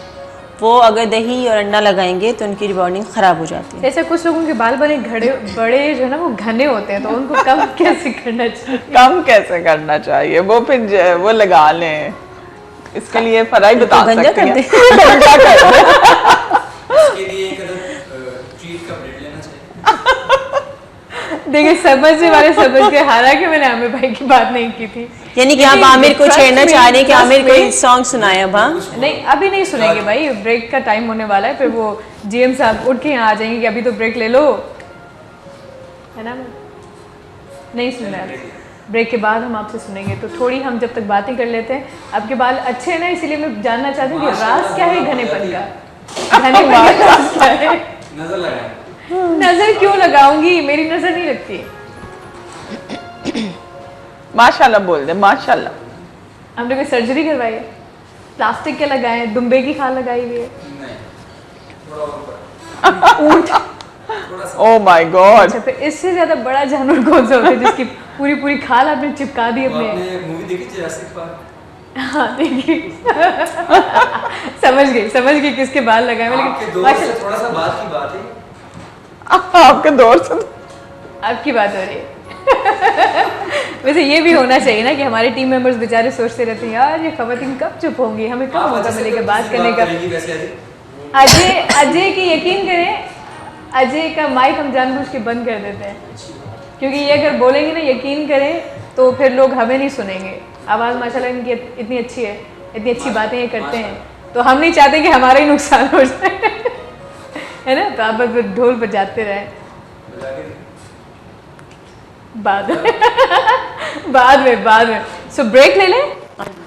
वो अगर दही और अंडा लगाएंगे तो उनकी रिबॉन्डिंग खराब हो जाती है। जैसे कुछ लोगों के बाल बड़े बड़े जो है ना वो घने होते हैं, तो उनको कम कैसे करना चाहिए? कम कैसे करना चाहिए, वो फिर वो लगा लें, इसके लिए फराई बता गंजा सकती कर हैं। दे। गंजा कर दे। इसके लिए एक ट्रीट का ब्लेड लेना चाहिए। देखिए, समझने वाले समझ गए, हालांकि मैंने आमिर भाई की बात नहीं की थी। यानी कि आप लेकिन आमिर को trust छेड़ना me, चाह रहे हैं कि trust आमिर me। कोई सॉन्ग सुनाए अब? हाँ, नहीं, अभी नहीं सुनेंगे भाई, ब्रेक का टाइम होने वाला है, फिर वो जीएम साहब उठ के यहाँ आ जाएंगे कि अभी तो ब्रेक ले लो, है ना? नहीं सुनना है, ब्रेक के बाद हम आपसे सुनेंगे। तो थोड़ी हम जब तक बातें कर लेते हैं, आपके बाल अच्छे हैं ना, इसीलिए मैं जानना चाहती हूँ कि राज क्या है घनेपन का? घनेपन का राज क्या है? नजर लगाए। नजर क्यों लगाऊंगी, मेरी नजर नहीं लगती। माशाल्लाह बोल दे, माशाल्लाह। हमने कोई सर्जरी करवाई है? प्लास्टिक के लगाए, दुम्बे की खाल लगाई हुई है? नहीं, थोड़ा और ऊंट? Oh my God. अच्छा, फिर इससे ज्यादा बड़ा जानवर कौन सा होता है जिसकी पूरी पूरी खाल आपने चिपका दी अपने? आपने मूवी देखी जुरासिक पार्क? हाँ, देखिए। समझ गई किसके बाल लगाए हुए, आपके लेकिन दोस्त से थोड़ा सा बात की बात है। आपके दौर से आपकी बात हो रही है। वैसे ये भी होना चाहिए ना कि हमारे टीम मेंबर्स बेचारे सोचते रहते हैं यार ये खवातीन कब चुप होंगी, हमें कब मौका मिलेगा बात करने का। अजय की यकीन करें, अजय का माइक हम जानबूझ के बंद कर देते हैं, क्योंकि ये अगर बोलेंगे ना यकीन करें तो फिर लोग हमें नहीं सुनेंगे। आवाज़ माशाल्लाह इनकी इतनी अच्छी है, इतनी अच्छी बातें ये करते हैं, तो हम नहीं चाहते कि हमारा ही नुकसान हो जाए है ना। तो आप बस ढोल बजाते रहे बाद में सो ब्रेक ले लें,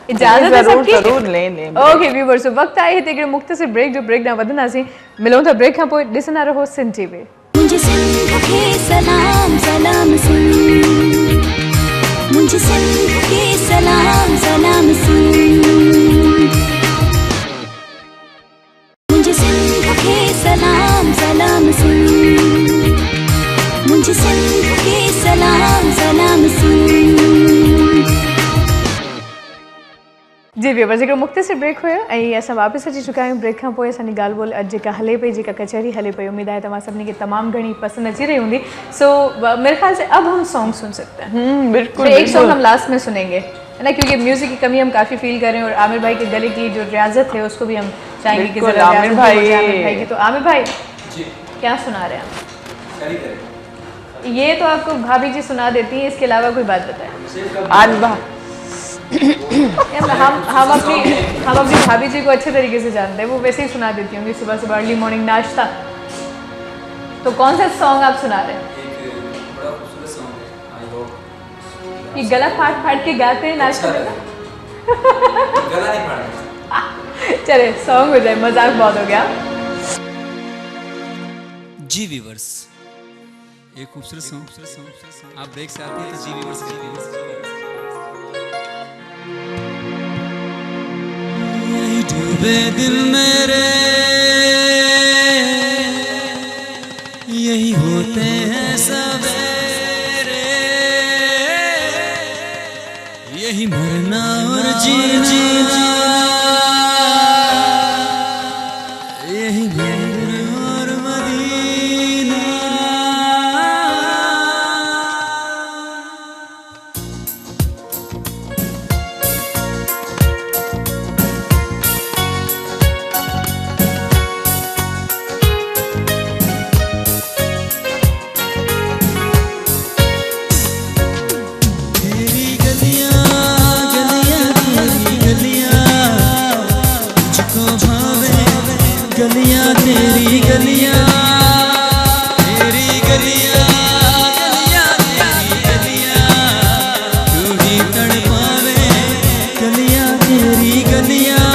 इजाजत है सबकी? जरूर लें। ओके व्यूअर्स, वक्त आए हिते हिकिड़े मुख़्तसिर ब्रेक जो ब्रेक ना वधंदासीं, मिलूं था ब्रेक खां पोइ ॾिसंदा रहो सिंध टीवी। मुझे सिंध के सलाम सलाम सुन, मुझे सिंध के सलाम सलाम सुन, मुझे सिंध के सलाम सलाम सुन, मुझे सिंध के सलाम सलाम सुन। जी व्यूअर्स, हिकिड़ो मुख़्तसिर ब्रेक हुयो ऐं असां वापसि अची चुका आहियूं ब्रेक खां पोइ। असांजी ॻाल्हि ॿोल अॼु जेका हले पई, जेका कचहरी हले पई, उम्मीद है तमाम सभी के तमाम घनी पसंद अची रही होंगी। सो मेरे ख्याल से अब हम सॉन्ग सुन सकते हैं। बिल्कुल, एक सॉन्ग हम लास्ट में सुनेंगे है ना, क्योंकि म्यूजिक की कमी हम काफ़ी फील कर रहे हैं और आमिर भाई के गले की जो रियाजत है उसको भी हम चाहेंगे कि ज़रा आमिर रियाजत भाई हो जाए आमिर भाई की। तो आमिर भाई क्या सुना रहे हैं आप? ये तो आपको भाभी जी सुना देती हैं, इसके अलावा कोई बात बताएं। आज हम अपनी भाभी जी को अच्छे तरीके से जानते हैं, वो वैसे ही सुना देती होंगी सुबह सुबह अर्ली मॉर्निंग नाश्ता। तो कौन सा सॉन्ग आप सुना रहे हैं? ये गला फाट फाट के गाते हैं नाश्ते में? चले सॉन्ग हो जाए, मजाक बहुत हो गया। जी व्यूअर्स, एक खूबसूरत सॉन्ग आप ब्रेक से आते हैं तो जी व्यूअर्स डूबे दिल मेरे यही होते हैं सवेरे, यही मरना और जीना, यही मदीना और मदीना। गलियां तेरी गलियां, तेरी गलियां, गलियां तेरी गलियां, तू ही तड़पावे गलियां तेरी गलियां।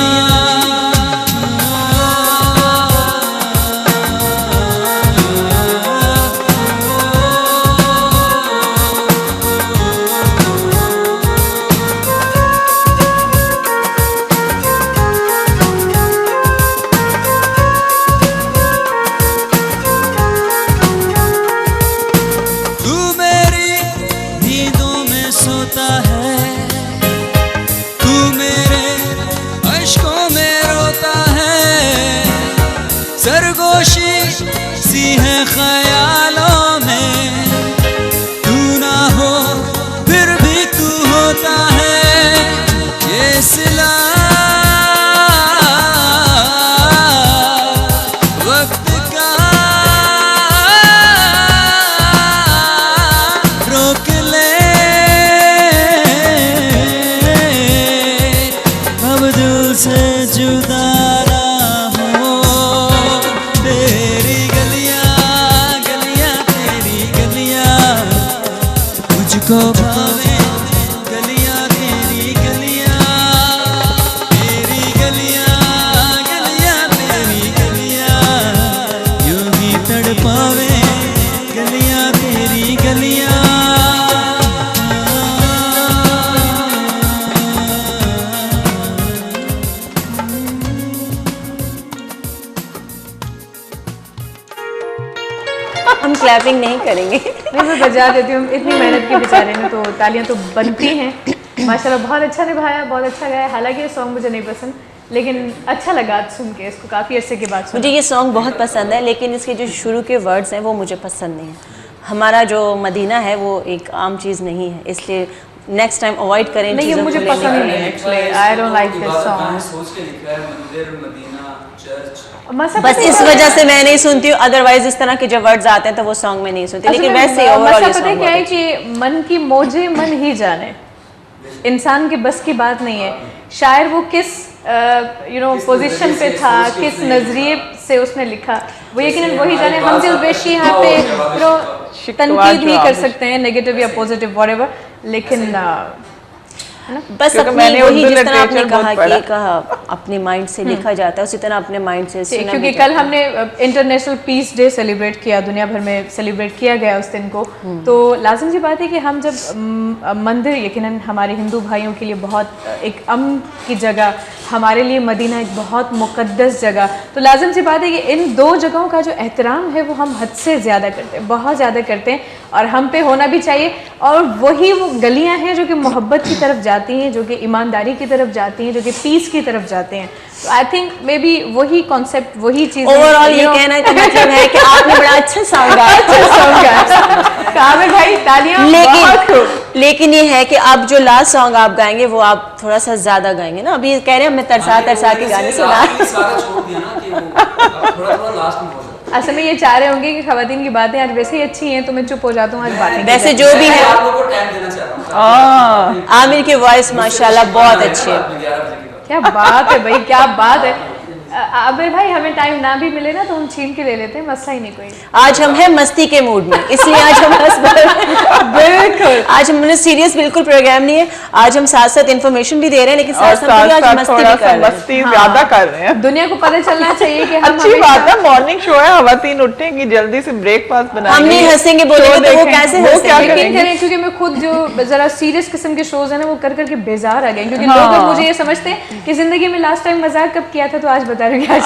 सरगोशी सी है ख्यालों में, तू ना हो फिर भी तू होता है ये सिला वक्त का, रोक ले अब दिल से जुदा को भावे गलियां तेरी गलियां, तेरी गलियां, गलियां तेरी गलियां, यूं ही तड़पावे गलियां तेरी गलियां। हम क्लैपिंग नहीं करेंगे। मैं बजा देती हूँ, इतनी मेहनत की बेचारे ने, तो तालियां तो बनती हैं। माशाल्लाह बहुत अच्छा निभाया, बहुत अच्छा गाया। हालांकि ये सॉन्ग मुझे नहीं पसंद, लेकिन अच्छा लगा सुन के, इसको काफ़ी अरसे के बाद सुना। मुझे ये सॉन्ग बहुत पसंद है, लेकिन इसके जो शुरू के वर्ड्स हैं वो मुझे पसंद नहीं है। हमारा जो मदीना है वो एक आम चीज़ नहीं है, इसलिए नेक्स्ट टाइम अवॉइड करें नहीं, ये चीज़ों मुझे को लेने पसंद के नहीं लिए। है actually, I don't like this song. सोच के लिखा है मंदिर, मदीना, चर्च। बस इस वजह से मैं नहीं सुनती हूँ, अदरवाइज इस तरह के जब वर्ड्स आते हैं तो वो सॉन्ग में नहीं सुनती, लेकिन वैसे ओवरऑल पता है क्या है कि मन की मौजे मन ही जाने, इंसान के बस की बात नहीं है। शायर वो किस पोजीशन पे था, किस नजरिए से उसने लिखा, वो यकीनन वही जाने। हम दिल बेशी यहाँ पे तनकीद नहीं कर सकते हैं, नेगेटिव या पॉजिटिव व्हाटएवर, लेकिन बस अपनी मैंने वही उर्दू जिस तरह आपने literature कहा बहुत पढ़ा। कि कहा अपने माइंड से लिखा जाता है, उसी तरह अपने माइंड से सुना क्योंकि भी कल जाता है। हमने इंटरनेशनल पीस डे सेलिब्रेट किया, दुनिया भर में सेलिब्रेट किया गया उस दिन को, तो लाजिम सी बात है कि हम जब मंदिर यकीनन हमारे हिंदू भाइयों के लिए बहुत एक अमन की जगह, हमारे लिए मदीना एक बहुत मुक़द्दस जगह, तो लाजिम सी बात है कि इन दो जगहों का जो एहतराम है वो हम हद से ज़्यादा करते हैं, बहुत ज़्यादा करते हैं, और हम पे होना भी चाहिए। और वही वो गलियां हैं जो कि मोहब्बत की तरफ जाती हैं, जो कि ईमानदारी की तरफ जाती हैं, जो कि पीस की तरफ जाते हैं। तो आई थिंक मे बी वही कॉन्सेप्ट, वही चीज़ ओवरऑल ये कहना का मतलब है कि आपने बड़ा अच्छा सॉन्ग गाया। कामिल भाई तालियां। लेकिन ये है कि अब जो लास्ट सॉन्ग आप गाएंगे वो आप थोड़ा सा ज्यादा गाएंगे ना, अभी कह रहे हैं हमने तरसा के गाने सुना। सारा छोड़ दिया ना कि वो थोड़ा थोड़ा लास्ट में हो जाता असल में ये चाह रहे होंगे कि खवातीन की बातें आज वैसे ही अच्छी हैं तो मैं चुप हो जाता हूँ, आज बातें वैसे जो भी है। है, आप लोगों को टाइम देना चाह रहा हूँ। आमिर की वॉइस माशाल्लाह बहुत अच्छी है। 11 बजे की बात। क्या बात है भाई, क्या बात है। आबिर भाई हमें टाइम ना भी मिले ना तो हम छीन के ले लेते हैं, मसला ही नहीं कोई। आज हम हैं मस्ती के मूड में, इसलिए आज हम बिल्कुल आज हमने सीरियस बिल्कुल प्रोग्राम नहीं है, आज हम साथ साथ इन्फॉर्मेशन भी दे रहे हैं, लेकिन साथ साथ आज मस्ती भी कर रहे हैं। मस्ती ज्यादा कर रहे हैं। दुनिया को पता चलना चाहिए कि हम अच्छी बात है, मॉर्निंग शो है, खवातीन उठेंगी जल्दी से ब्रेकफास्ट बनाएंगी। हम नहीं हंसेंगे बोलेंगे तो वो कैसे हंसेंगे? यकीन करें क्योंकि मैं खुद जो जरा सीरियस किस्म के शोज है ना वो कर करके बेजार आ गए, क्योंकि लोग अब मुझे ये समझते हैं कि जिंदगी में लास्ट टाइम मजाक कब किया था, तो आज बता रही हूँ आज।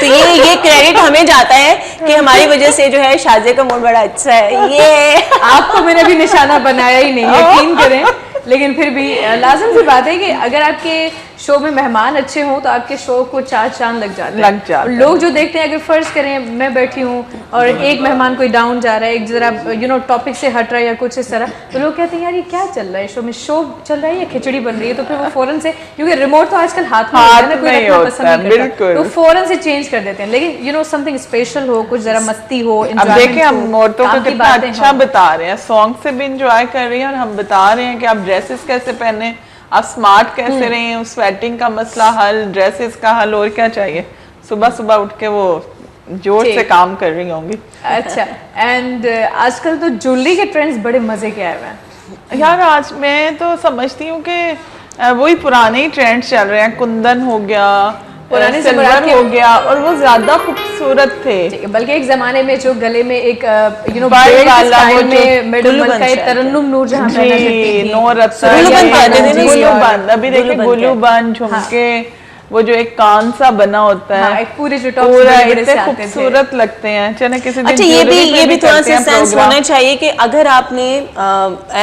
तो ये क्रेडिट हमें जाता है कि हमारी वजह से जो है शाज़े का मूड बड़ा अच्छा है। ये आपको मैंने भी निशाना बनाया ही नहीं, यकीन करें, लेकिन फिर भी लाजिम सी बात है कि अगर आपके शो में मेहमान अच्छे हों तो आपके शो को चार चांद लग जाते हैं। लोग जो देखते हैं, अगर फर्ज करें मैं बैठी हूँ और एक मेहमान कोई डाउन जा रहा है, एक जरा टॉपिक से हट रहा है या कुछ इस तरह, तो लोग कहते हैं यार ये क्या चल रहा है शो में, शो चल रहा है या खिचड़ी बन रही है, तो फिर वो फौरन से, क्योंकि रिमोट तो आजकल हाथ में होता है ना, कोई रखना पसंद नहीं करता, तो फौरन से चेंज कर देते हैं। लेकिन समथिंग स्पेशल हो, कुछ जरा मस्ती हो, अब देखिए हम औरतों को कितना अच्छा बता रहे हैं, सॉन्ग से भी इंजॉय कर रही हैं, और हम बता रहे हैं कि आप ड्रेसेस कैसे पहने, आप स्मार्ट कैसे रहें, स्वेटिंग का मसला हल, ड्रेसेस का हल, और क्या चाहिए। सुबह सुबह उठ के वो जोर से काम कर रही होंगी। अच्छा, एंड आजकल तो ज्वेलरी के ट्रेंड्स बड़े मजे के आए हुए हैं यार। आज मैं तो समझती हूँ कि वही पुराने ही ट्रेंड्स चल रहे हैं, कुंदन हो गया, पुराने सिल्वर हो गया, और वो ज्यादा खूबसूरत थे। बल्कि एक जमाने में जो गले में एक बाल वाला वो जो मेडल का तरन्नुम नूर जहाँ पहना करती थी, नो रत्न, अभी देखिए गुलू बन, झुमके, वो जो एक कान सा बना होता है, एक पूरे जो पूरा इतने खूबसूरत लगते हैं। चलो किसी दिन अच्छा, ये भी थोड़ा सा सेंस होना चाहिए कि अगर आपने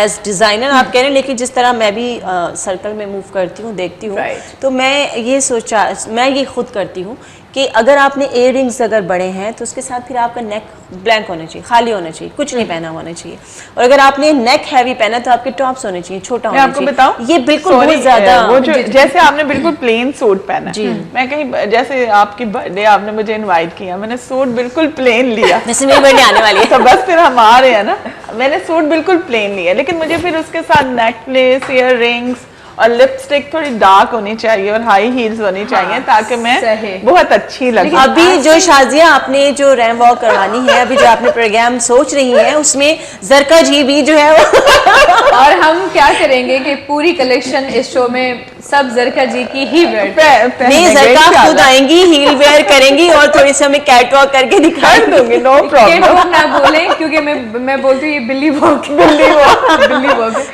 एज डिजाइनर आप कह रहे हैं, लेकिन जिस तरह मैं भी सर्कल में मूव करती हूँ, देखती हूँ, तो मैं ये खुद करती हूँ कि अगर आपने इयररिंग्स अगर बड़े हैं तो उसके साथ फिर आपका नेक ब्लैंक होना चाहिए, खाली होना चाहिए, कुछ नहीं पहना होना चाहिए। और अगर आपने नेक हैवी पहना तो आपके टॉप्स होने चाहिए, छोटा होना चाहिए। आपको बताऊं, ये बिल्कुल बहुत ज्यादा वो जो जैसे आपने बिल्कुल प्लेन सूट पहना है, मैं कहीं जैसे आपकी बर्थडे आपने मुझे इनवाइट किया, मैंने सूट बिल्कुल प्लेन लिया, जैसे मेरी बर्थडे आने वाली है तो बस फिर हम आ रहे हैं ना, मैंने सूट बिल्कुल प्लेन लिया, लेकिन मुझे फिर उसके साथ नेकलेस, ईयर रिंग्स और लिपस्टिक थोड़ी डार्क होनी चाहिए और हाई हील्स होनी चाहिए, ताकि मैं बहुत अच्छी लगे। अभी जो शाजिया आपने जो रैम वॉक करवानी है, अभी जो आपने प्रोग्राम सोच रही है, उसमें जरका जी भी जो है और हम क्या करेंगे कि पूरी कलेक्शन इस शो में सब जरका जी की ही वेयर नहीं, जरका खुद आएंगी, हील वेयर करेंगी और थोड़ी सी हमें कैट वॉक करके दिखा दूंगी। नो प्रॉब्लम, ना बोले क्योंकि मैं बोलती हूँ ये बिल्ली वॉक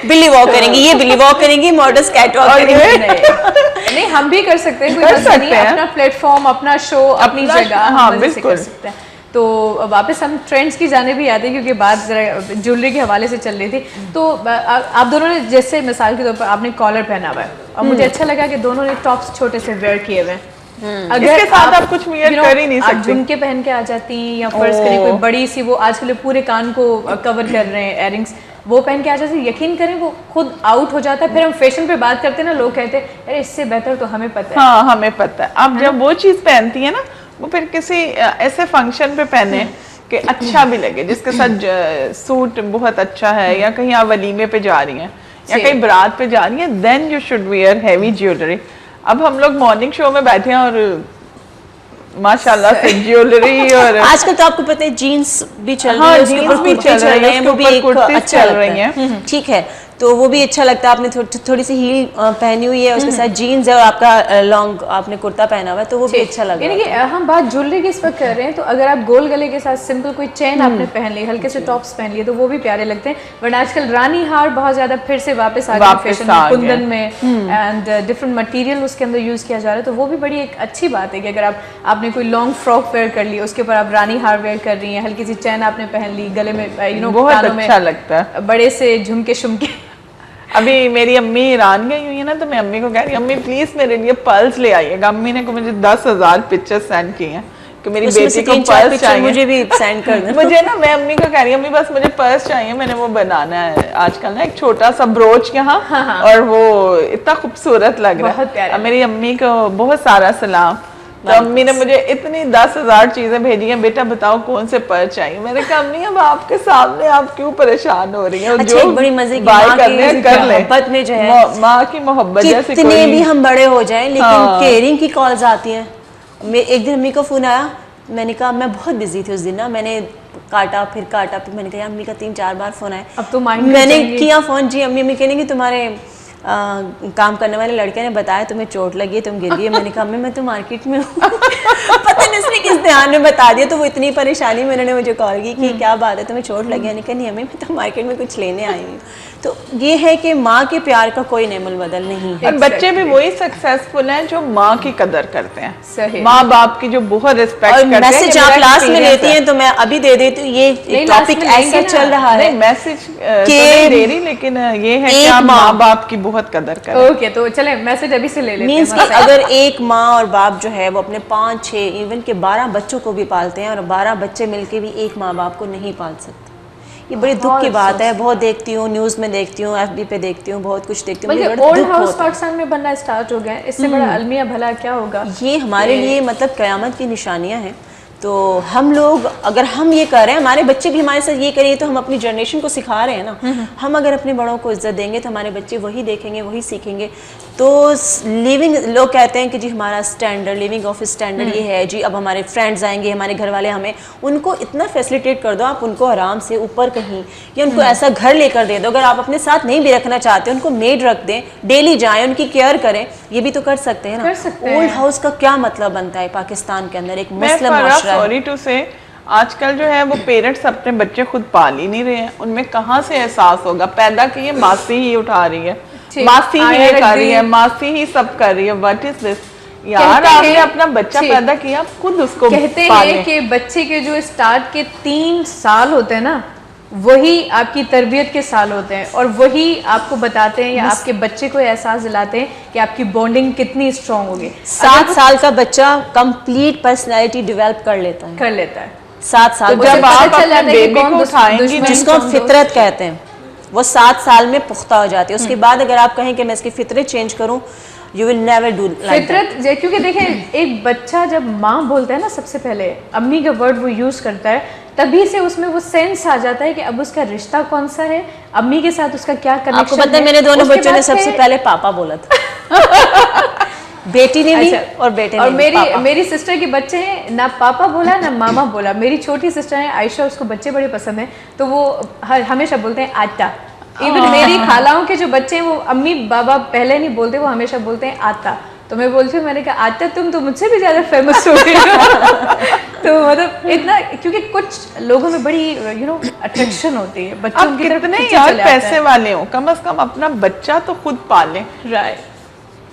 बिल्ली वॉक करेंगी, ये बिल्ली वॉक करेंगी, मॉडल्स कैट वॉक करेंगे। नहीं, हम भी कर सकते हैं, कोई मसला नहीं है, अपना प्लेटफॉर्म, अपना शो, अपनी जगह, हाँ बिल्कुल कर सकते हैं। तो वापस हम ट्रेंड्स की जाने भी आते हैं, क्योंकि बात जरा ज्वेलरी के हवाले से चल रही थी। तो आप दोनों ने, जैसे मिसाल के तौर पर आपने कॉलर पहना हुआ है और मुझे अच्छा लगा कि दोनों ने टॉप्स छोटे से वेयर किए हुए हैं, इसके साथ आप कुछ wear कर ही नहीं आप सकते। झुमके पहन के आ जाती हैं या फर्ज करें कोई बड़ी सी, वो आजकल पूरे कान को कवर कर रहे हैं इयररिंग्स, वो पहन के आ जाती है, यकीन करें वो खुद आउट हो जाता है। फिर हम फैशन पे बात करते हैं ना, लोग कहते हैं अरे इससे बेहतर तो हमें पता है। हाँ, हमें पता है। आप जब वो चीज पहनती है ना, वो फिर किसी ऐसे फंक्शन पे पहने कि अच्छा भी लगे, जिसके साथ सूट बहुत अच्छा है, या कहीं आप वलीमे पे जा रही हैं या कहीं बारात पे जा रही हैं, then you should wear heavy jewellery. अब हम लोग मॉर्निंग शो में बैठे हैं और माशाल्लाह से ज्वेलरी और आजकल तो आपको पता है जीन्स भी चल हाँ, रही है, उसके जीन्स ऊपर भी कुर्ते चल रही है, वो भी उसके एक ऊपर कुर्तीज़ अच्छा चल लगता रही है। हैं। ठीक है, तो वो भी अच्छा लगता है। आपने थोड़ी सी हील पहनी हुई है, उसके साथ जीन्स है और आपका लॉन्ग आपने कुर्ता पहना हुआ है, तो वो भी अच्छा लग रहा यानी कि है। हम बात ज्वेलरी की इस वक्त कर रहे हैं, तो अगर आप गोल गले के साथ सिंपल कोई चेन आपने पहन ली, हल्के से टॉप्स पहन लिए, तो वो भी प्यारे लगते हैं। बट आजकल रानी हार बहुत ज्यादा फिर से वापस आ गया फैशन में, कुंदन में एंड डिफरेंट मटेरियल उसके अंदर यूज किया जा रहा है, तो वो भी बड़ी एक अच्छी बात है कि अगर आपने कोई लॉन्ग फ्रॉक वेयर कर ली, उसके ऊपर आप रानी हार वेयर कर रही हैं, हल्की सी चैन आपने पहन ली, गले में बहुत अच्छा लगता है, बड़े से झुमके शुमके। अभी मेरी अम्मी ईरान गई हुई है ना, तो मैं अम्मी को कह रही अम्मी प्लीज मेरे लिए पर्ल्स ले आइएगा। अम्मी ने मुझे 10,000 पिक्चर सेंड किए हैं कि मेरी बेटी को पर्ल्स चाहिए। मुझे भी सेंड कर देना। मुझे ना, मैं अम्मी को कह रही अम्मी बस मुझे पर्स चाहिए, मैंने वो बनाना है आजकल ना, एक छोटा सा ब्रोच यहाँ, और वो इतना खूबसूरत लग रहा है। बहुत प्यारा। मेरी अम्मी को बहुत सारा सलाम। तो अम्मी ने मुझे इतनी 10,000 चीजें भेजी हैं, बेटा बताओ कौन से पर्स चाहिए। मैंने कहा अम्मी अब आपके सामने आप क्यों परेशान हो रही हैं, अच्छा, एक बड़ी मजे की बाय माँ करने की कर ले। मोहब्बत में जो है, माँ की मोहब्बत जैसी कितने कोई भी हम बड़े हो जाएं, लेकिन हाँ। केयरिंग की कॉल्स आती हैं। एक दिन अम्मी को फोन आया, मैंने कहा मैं बहुत बिजी थी उस दिन ना, मैंने काटा फिर मैंने कहा अम्मी का 3-4 बार फोन आया। अब तो माइंड मैंने किया फोन, जी अम्मी, अम्मी कहने की तुम्हारे काम करने वाले लड़के ने बताया तुम्हें चोट लगी है, तुम गिर गई है। मैंने कहा मैं तो मार्केट में हूँ। पता नहीं इसने किस ध्यान में बता दिया, तो वो इतनी परेशानी में उन्होंने मुझे कॉल की कि क्या बात है तुम्हें चोट लगी है। नहीं, नहीं अम्मी मैं तो मार्केट में कुछ लेने आई हूँ। तो ये है कि माँ के प्यार का कोई नेमुल बदल नहीं है। और बच्चे भी वही सक्सेसफुल हैं जो माँ की कदर करते हैं, सही। माँ बाप की जो बहुत रिस्पेक्ट करते हैं। मैसेज आप क्लास में लेती हैं तो मैं अभी दे देती हूँ, ये टॉपिक ऐसा चल रहा है। मैसेज तो नहीं दे रही, लेकिन ये है कि आप माँ बाप की बहुत कदर करें। ओके, तो चले मैसेज अभी से ले लेते मीन्स हैं। कि अगर एक माँ और बाप जो है वो अपने 5-6 इवन के 12 बच्चों को भी पालते हैं, और 12 बच्चे मिलके भी एक माँ बाप को नहीं पाल सकते, ये बड़ी दुख की बात है। बहुत देखती हूँ, न्यूज़ में देखती हूँ, FB पे देखती हूँ, बहुत कुछ देखती हूँ। बल्कि ओल्ड हाउस पाकिस्तान में बनना स्टार्ट हो गया है, इससे बड़ा अलमिया भला क्या होगा। ये हमारे लिए मतलब क़यामत की निशानियाँ हैं। तो हम लोग अगर हम ये कर रहे हैं, हमारे बच्चे भी हमारे साथ ये करेंगे, तो हम अपनी जनरेशन को सिखा रहे हैं ना। हम अगर अपने बड़ों को इज्जत देंगे तो हमारे बच्चे वही देखेंगे, वही सीखेंगे। तो लिविंग, लोग कहते हैं कि जी हमारा स्टैंडर्ड, लिविंग ऑफ स्टैंडर्ड ये है जी, अब हमारे फ्रेंड्स आएंगे, हमारे घर वाले, हमें उनको इतना फैसिलिटेट कर दो, आप उनको आराम से ऊपर कहीं या उनको ऐसा घर लेकर दे दो। अगर आप अपने साथ नहीं भी रखना चाहते, उनको मेड रख दें, डेली जाएं, उनकी केयर करें, ये भी तो कर सकते हैं ना। कर सकते हैं। ओल्ड हाउस का क्या मतलब बनता है पाकिस्तान के अंदर, एक मुस्लिम मैं माशरा है। सॉरी टू से, आजकल जो है वो पेरेंट्स अपने बच्चे खुद पाल ही नहीं रहे हैं। उनमें कहाँ से एहसास होगा, पैदा किए मासी ही उठा रही है, मासी ही ये कर रही है, मासी ही सब कर रही है। व्हाट इज दिस यार, आपने अपना बच्चा पैदा किया, आप खुद उसको कहते हैं कि बच्चे के जो स्टार्ट के 3 साल होते हैं ना, वही आपकी तरबियत के साल होते हैं, और वही आपको बताते हैं या आपके बच्चे को एहसास दिलाते हैं कि आपकी बॉन्डिंग कितनी स्ट्रांग होगी। 7 साल का बच्चा कंप्लीट पर्सनैलिटी डेवलप कर लेता है। 7 साल तो जब आप अपने बेबी को उठाएंगी, जिसको हम फितरत कहते हैं, वो 7 साल में पुख्ता हो जाती है। उसके बाद अगर आप कहें कि मैं इसकी फितरत चेंज करूं, यू विल नेवर डू फितरत। क्योंकि देखें, एक बच्चा जब माँ बोलता है ना, सबसे पहले अम्मी का वर्ड वो यूज करता है, तभी से उसमें वो सेंस आ जाता है कि अब उसका रिश्ता कौन सा है, अम्मी के साथ उसका क्या कनेक्शन है। आपको पता है मेरे दोनों बच्चों ने सबसे पहले पापा बोला था। बेटी ने भी और बेटे ने भी। मेरी सिस्टर के बच्चे हैं, ना पापा बोला ना मामा बोला। मेरी छोटी सिस्टर है आयशा, उसको बच्चे बड़े पसंद हैं, तो वो हमेशा बोलते हैं आटा। इवन मेरी खालाओं के जो बच्चे हैं वो अम्मी बाबा पहले नहीं बोलते, वो हमेशा बोलते हैं आता। तो मैं बोलती हूँ, मैंने कहा आटा तुम तो मुझसे भी ज्यादा फेमस हो गई हो। तो मतलब इतना, क्योंकि कुछ लोगों में बड़ी अट्रैक्शन होती है बच्चों की तरफ। कितने यार पैसे वाले हो, कम से कम अपना बच्चा तो खुद पालें। राइट।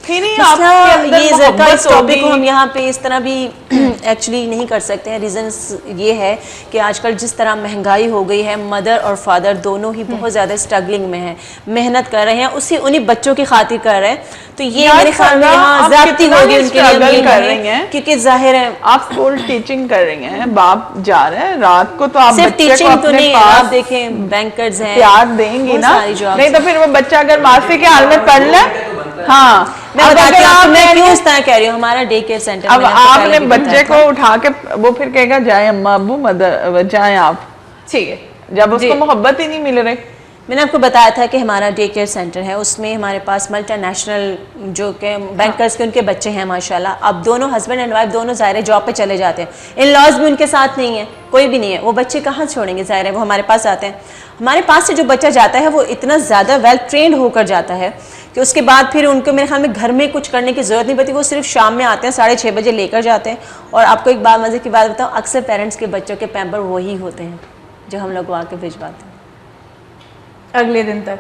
फिर ही मसला आपके अंदर ये ज़रका इस मोहब्बत टॉपिक को हम होगी। यहाँ पे इस तरह भी एक्चुअली नहीं कर सकते हैं। रीज़न्स ये है कि आजकल जिस तरह महंगाई हो गई है, मदर और फादर दोनों ही बहुत ज़्यादा स्ट्रगलिंग में हैं, मेहनत कर रहे हैं, उन्हीं बच्चों की खातिर कर रहे हैं। तो ये यार मेरे ख्याल में सना, यहाँ आप ज़्यादती कितना होगी ही उनके लिए, struggle अमीर कर नहीं, रही हैं। क्योंकि जाहिर है आप स्कूल टीचिंग कर रही हैं, बाप जा रहे हैं रात को, तो आप सिर्फ बच्चे को टीचिंग तो अपने नहीं है, आप पास देखें बैंकर्स हैं, प्यार देंगी बहुत ना, सारी jobs नहीं तो फिर वो बच्चा अगर मासी के हाल में पढ़ ले। हाँ, मैं अब बताती अगर हूँ आपको, मैं आप क्यों इस तरह कह रही हूँ। हमारा डे केयर सेंटर, अब मैंने आपको आपने पहले भी बच्चे बताया को उठा के, वो फिर कहेगा जाए अम्मा अब्बू मदर जाए आप, ठीक है। जब उसको मोहब्बत ही नहीं मिल रही। मैंने आपको बताया था कि हमारा डे केयर सेंटर है, उसमें हमारे पास मल्टीनेशनल जो के बैंकर्स के उनके बच्चे हैं माशाल्लाह। अब दोनों हस्बैंड एंड वाइफ दोनों ज़ाहिर जॉब पे चले जाते हैं, इन लॉज भी उनके साथ नहीं है, कोई भी नहीं है, वो बच्चे कहाँ छोड़ेंगे, ज़ाहिर है वो हमारे पास आते हैं। हमारे पास से जो बच्चा जाता है वो इतना ज़्यादा वेल ट्रेंड होकर जाता है कि उसके बाद फिर उनको मेरे ख्याल में घर में कुछ करने की ज़रूरत नहीं पड़ती, वो सिर्फ शाम में आते हैं, 6:30 बजे लेकर जाते हैं। और आपको एक बात, मज़े की बात बताऊँ, अक्सर पेरेंट्स के बच्चों के पैम्पर वही होते हैं जो हम लोग आके भिजवाते हैं अगले दिन तक।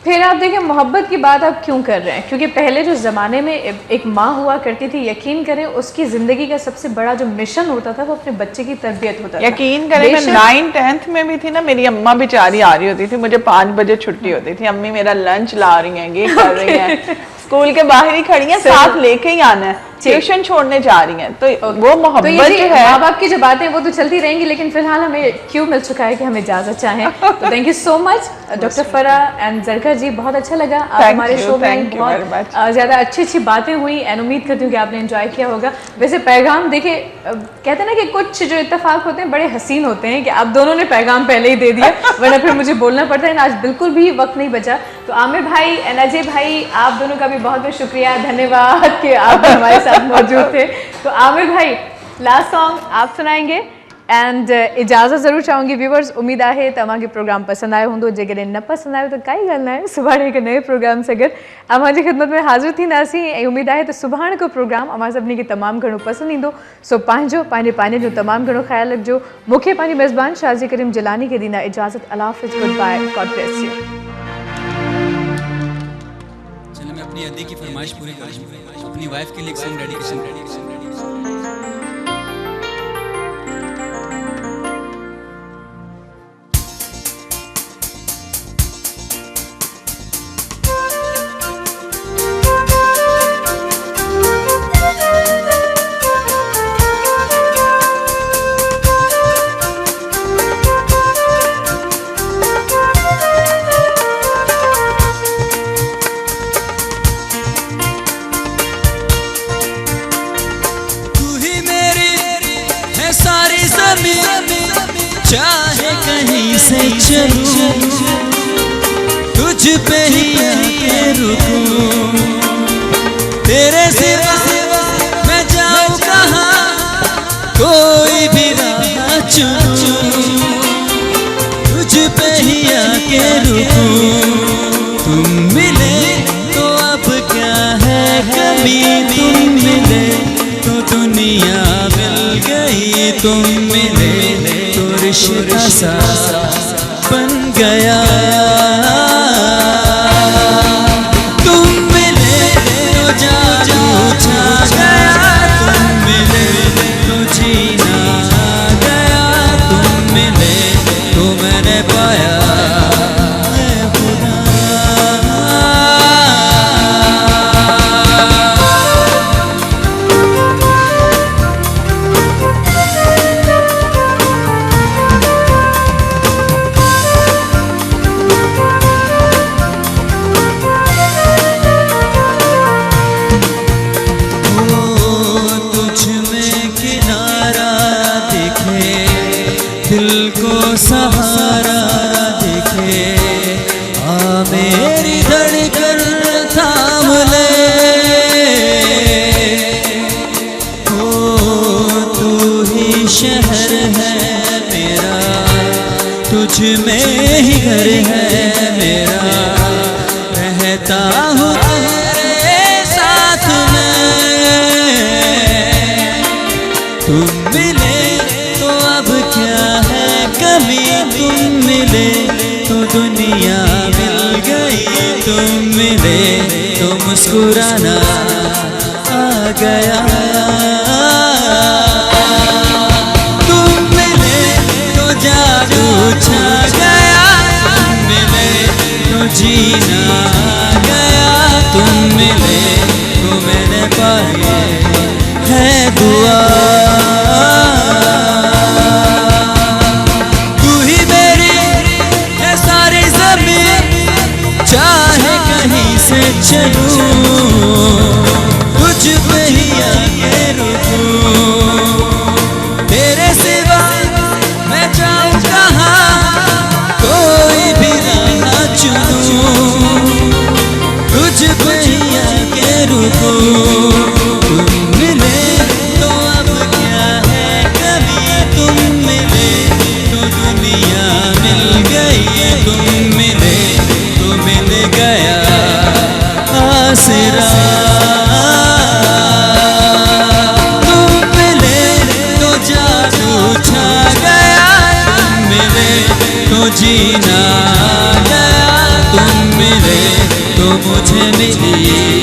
फिर आप देखें मोहब्बत की बात आप क्यों कर रहे हैं, क्योंकि पहले जो ज़माने में एक माँ हुआ करती थी, यकीन करें उसकी ज़िंदगी का सबसे बड़ा जो मिशन होता था वो अपने बच्चे की तरबियत होता था। यकीन करें, मैं 9th-10th में भी थी ना, मेरी अम्मा बेचारी आ रही होती थी, मुझे 5 बजे छुट्टी होती थी, अम्मी मेरा लंच ला रही हैं, ये कर रही हैं, स्कूल के बाहर ही खड़ी हैं, साथ लेके ही आना है, ट्यूशन छोड़ने जा रही हैं। तो वो मोहब्बत जो है, माँ बाप की जो बातें वो तो चलती रहेंगी, लेकिन फिलहाल हमें क्यों मिल चुका है कि हम इजाज़त चाहें। तो thank you so much doctor फरा एंड ज़रका जी, बहुत अच्छा लगा आप हमारे शो में, बहुत ज़्यादा अच्छी बातें हुई एंड उम्मीद करती हूँ कि आपने एंजॉय किया होगा। वैसे पैगाम देखे, कहते हैं ना कि कुछ जो इत्तेफाक होते हैं बड़े हसीन होते हैं, कि आप दोनों ने पैगाम पहले ही दे दिया, वरना फिर मुझे बोलना पड़ता है, आज बिल्कुल भी वक्त नहीं बचा। तो आमिर भाई एंड अजय भाई, आप दोनों का भी बहुत बहुत शुक्रिया, धन्यवाद कि आप हमारे साथ मौजूद थे। तो आमिर भाई, लास्ट सॉन्ग आप सुनाएंगे एंड इजाज़त ज़रूर चाहूँगी व्यूवर्स। उम्मीद है तव्हांखे प्रोग्राम पसंद आयो हूंदो, जेकॾहिं न पसंद आयो तो काई ॻाल्हि न आहे, सुभाणे हिकु नए प्रोग्राम सां गॾु अव्हांजी ख़िदमत में हाज़िर थींदासीं ऐं उम्मीद आहे त सुभाणे को प्रोग्राम अव्हां सभिनी खे तमामु घणो पसंदि ईंदो। सो पंहिंजे जो तमामु घणो ख़्यालु रखिजो। मूंखे पंहिंजी मेज़बान शाज़ी करीम जिलानी खे ॾींदा इजाज़त। अल्लाह हाफ़िज़, goodbye, God bless you. चलिए मैं अपनी अदी की फरमाइश पूरी करूँ, अपनी वाइफ के लिए एक सॉन्ग डेडिकेशन। चाहे कहीं से चलूं, तुझ पे ही आके रुकूं, तेरे सिवा मैं जाऊं कहाँ, कोई भी राह चुनूं, तुझ पे ही आके रुकूं। तुम मिले तो अब क्या है कमी, तुम मिले तो दुनिया मिल गई, तुम मिले तो रिश्ता सा बन गया, तुम मिले तो जादू छा गया, तुम मिले तो जीना आ गया, तुम मिले तो मैंने पाया सहारा दिखे, आ मेरी धड़कन थाम ले, ओ तू ही शहर है मेरा, तुझ में ही घर है मेरा, रहता हूँ तेरे साथ में, तुम मिले तो अब क्या है कभी, तुम मिले तो दुनिया मिल गई, तुम मिले तो मुस्कुराना आ गया। तुम मिले तो जादू छा गया, तुम मिले तो जीना आ गया, तुम मिले तो मैंने पाई है दुआ। तू ही मेरी है सारी ज़मीं, चाहे कहीं से चलूं, तुझ पे ही आके रुकूं। तेरे सिवा मैं जाऊं कहाँ, कोई भी राह चुनूं, तुझ पे ही आके रुकूं। तुम मिले तो अब क्या है कभी, तुम मिले तो दुनिया मिल गई, तुम मिले तो मिल गया आसरा। तुम मिले तो जादू छा गया, तुम मिले तो जीना आ गया, तुम मिले तो मुझे मिली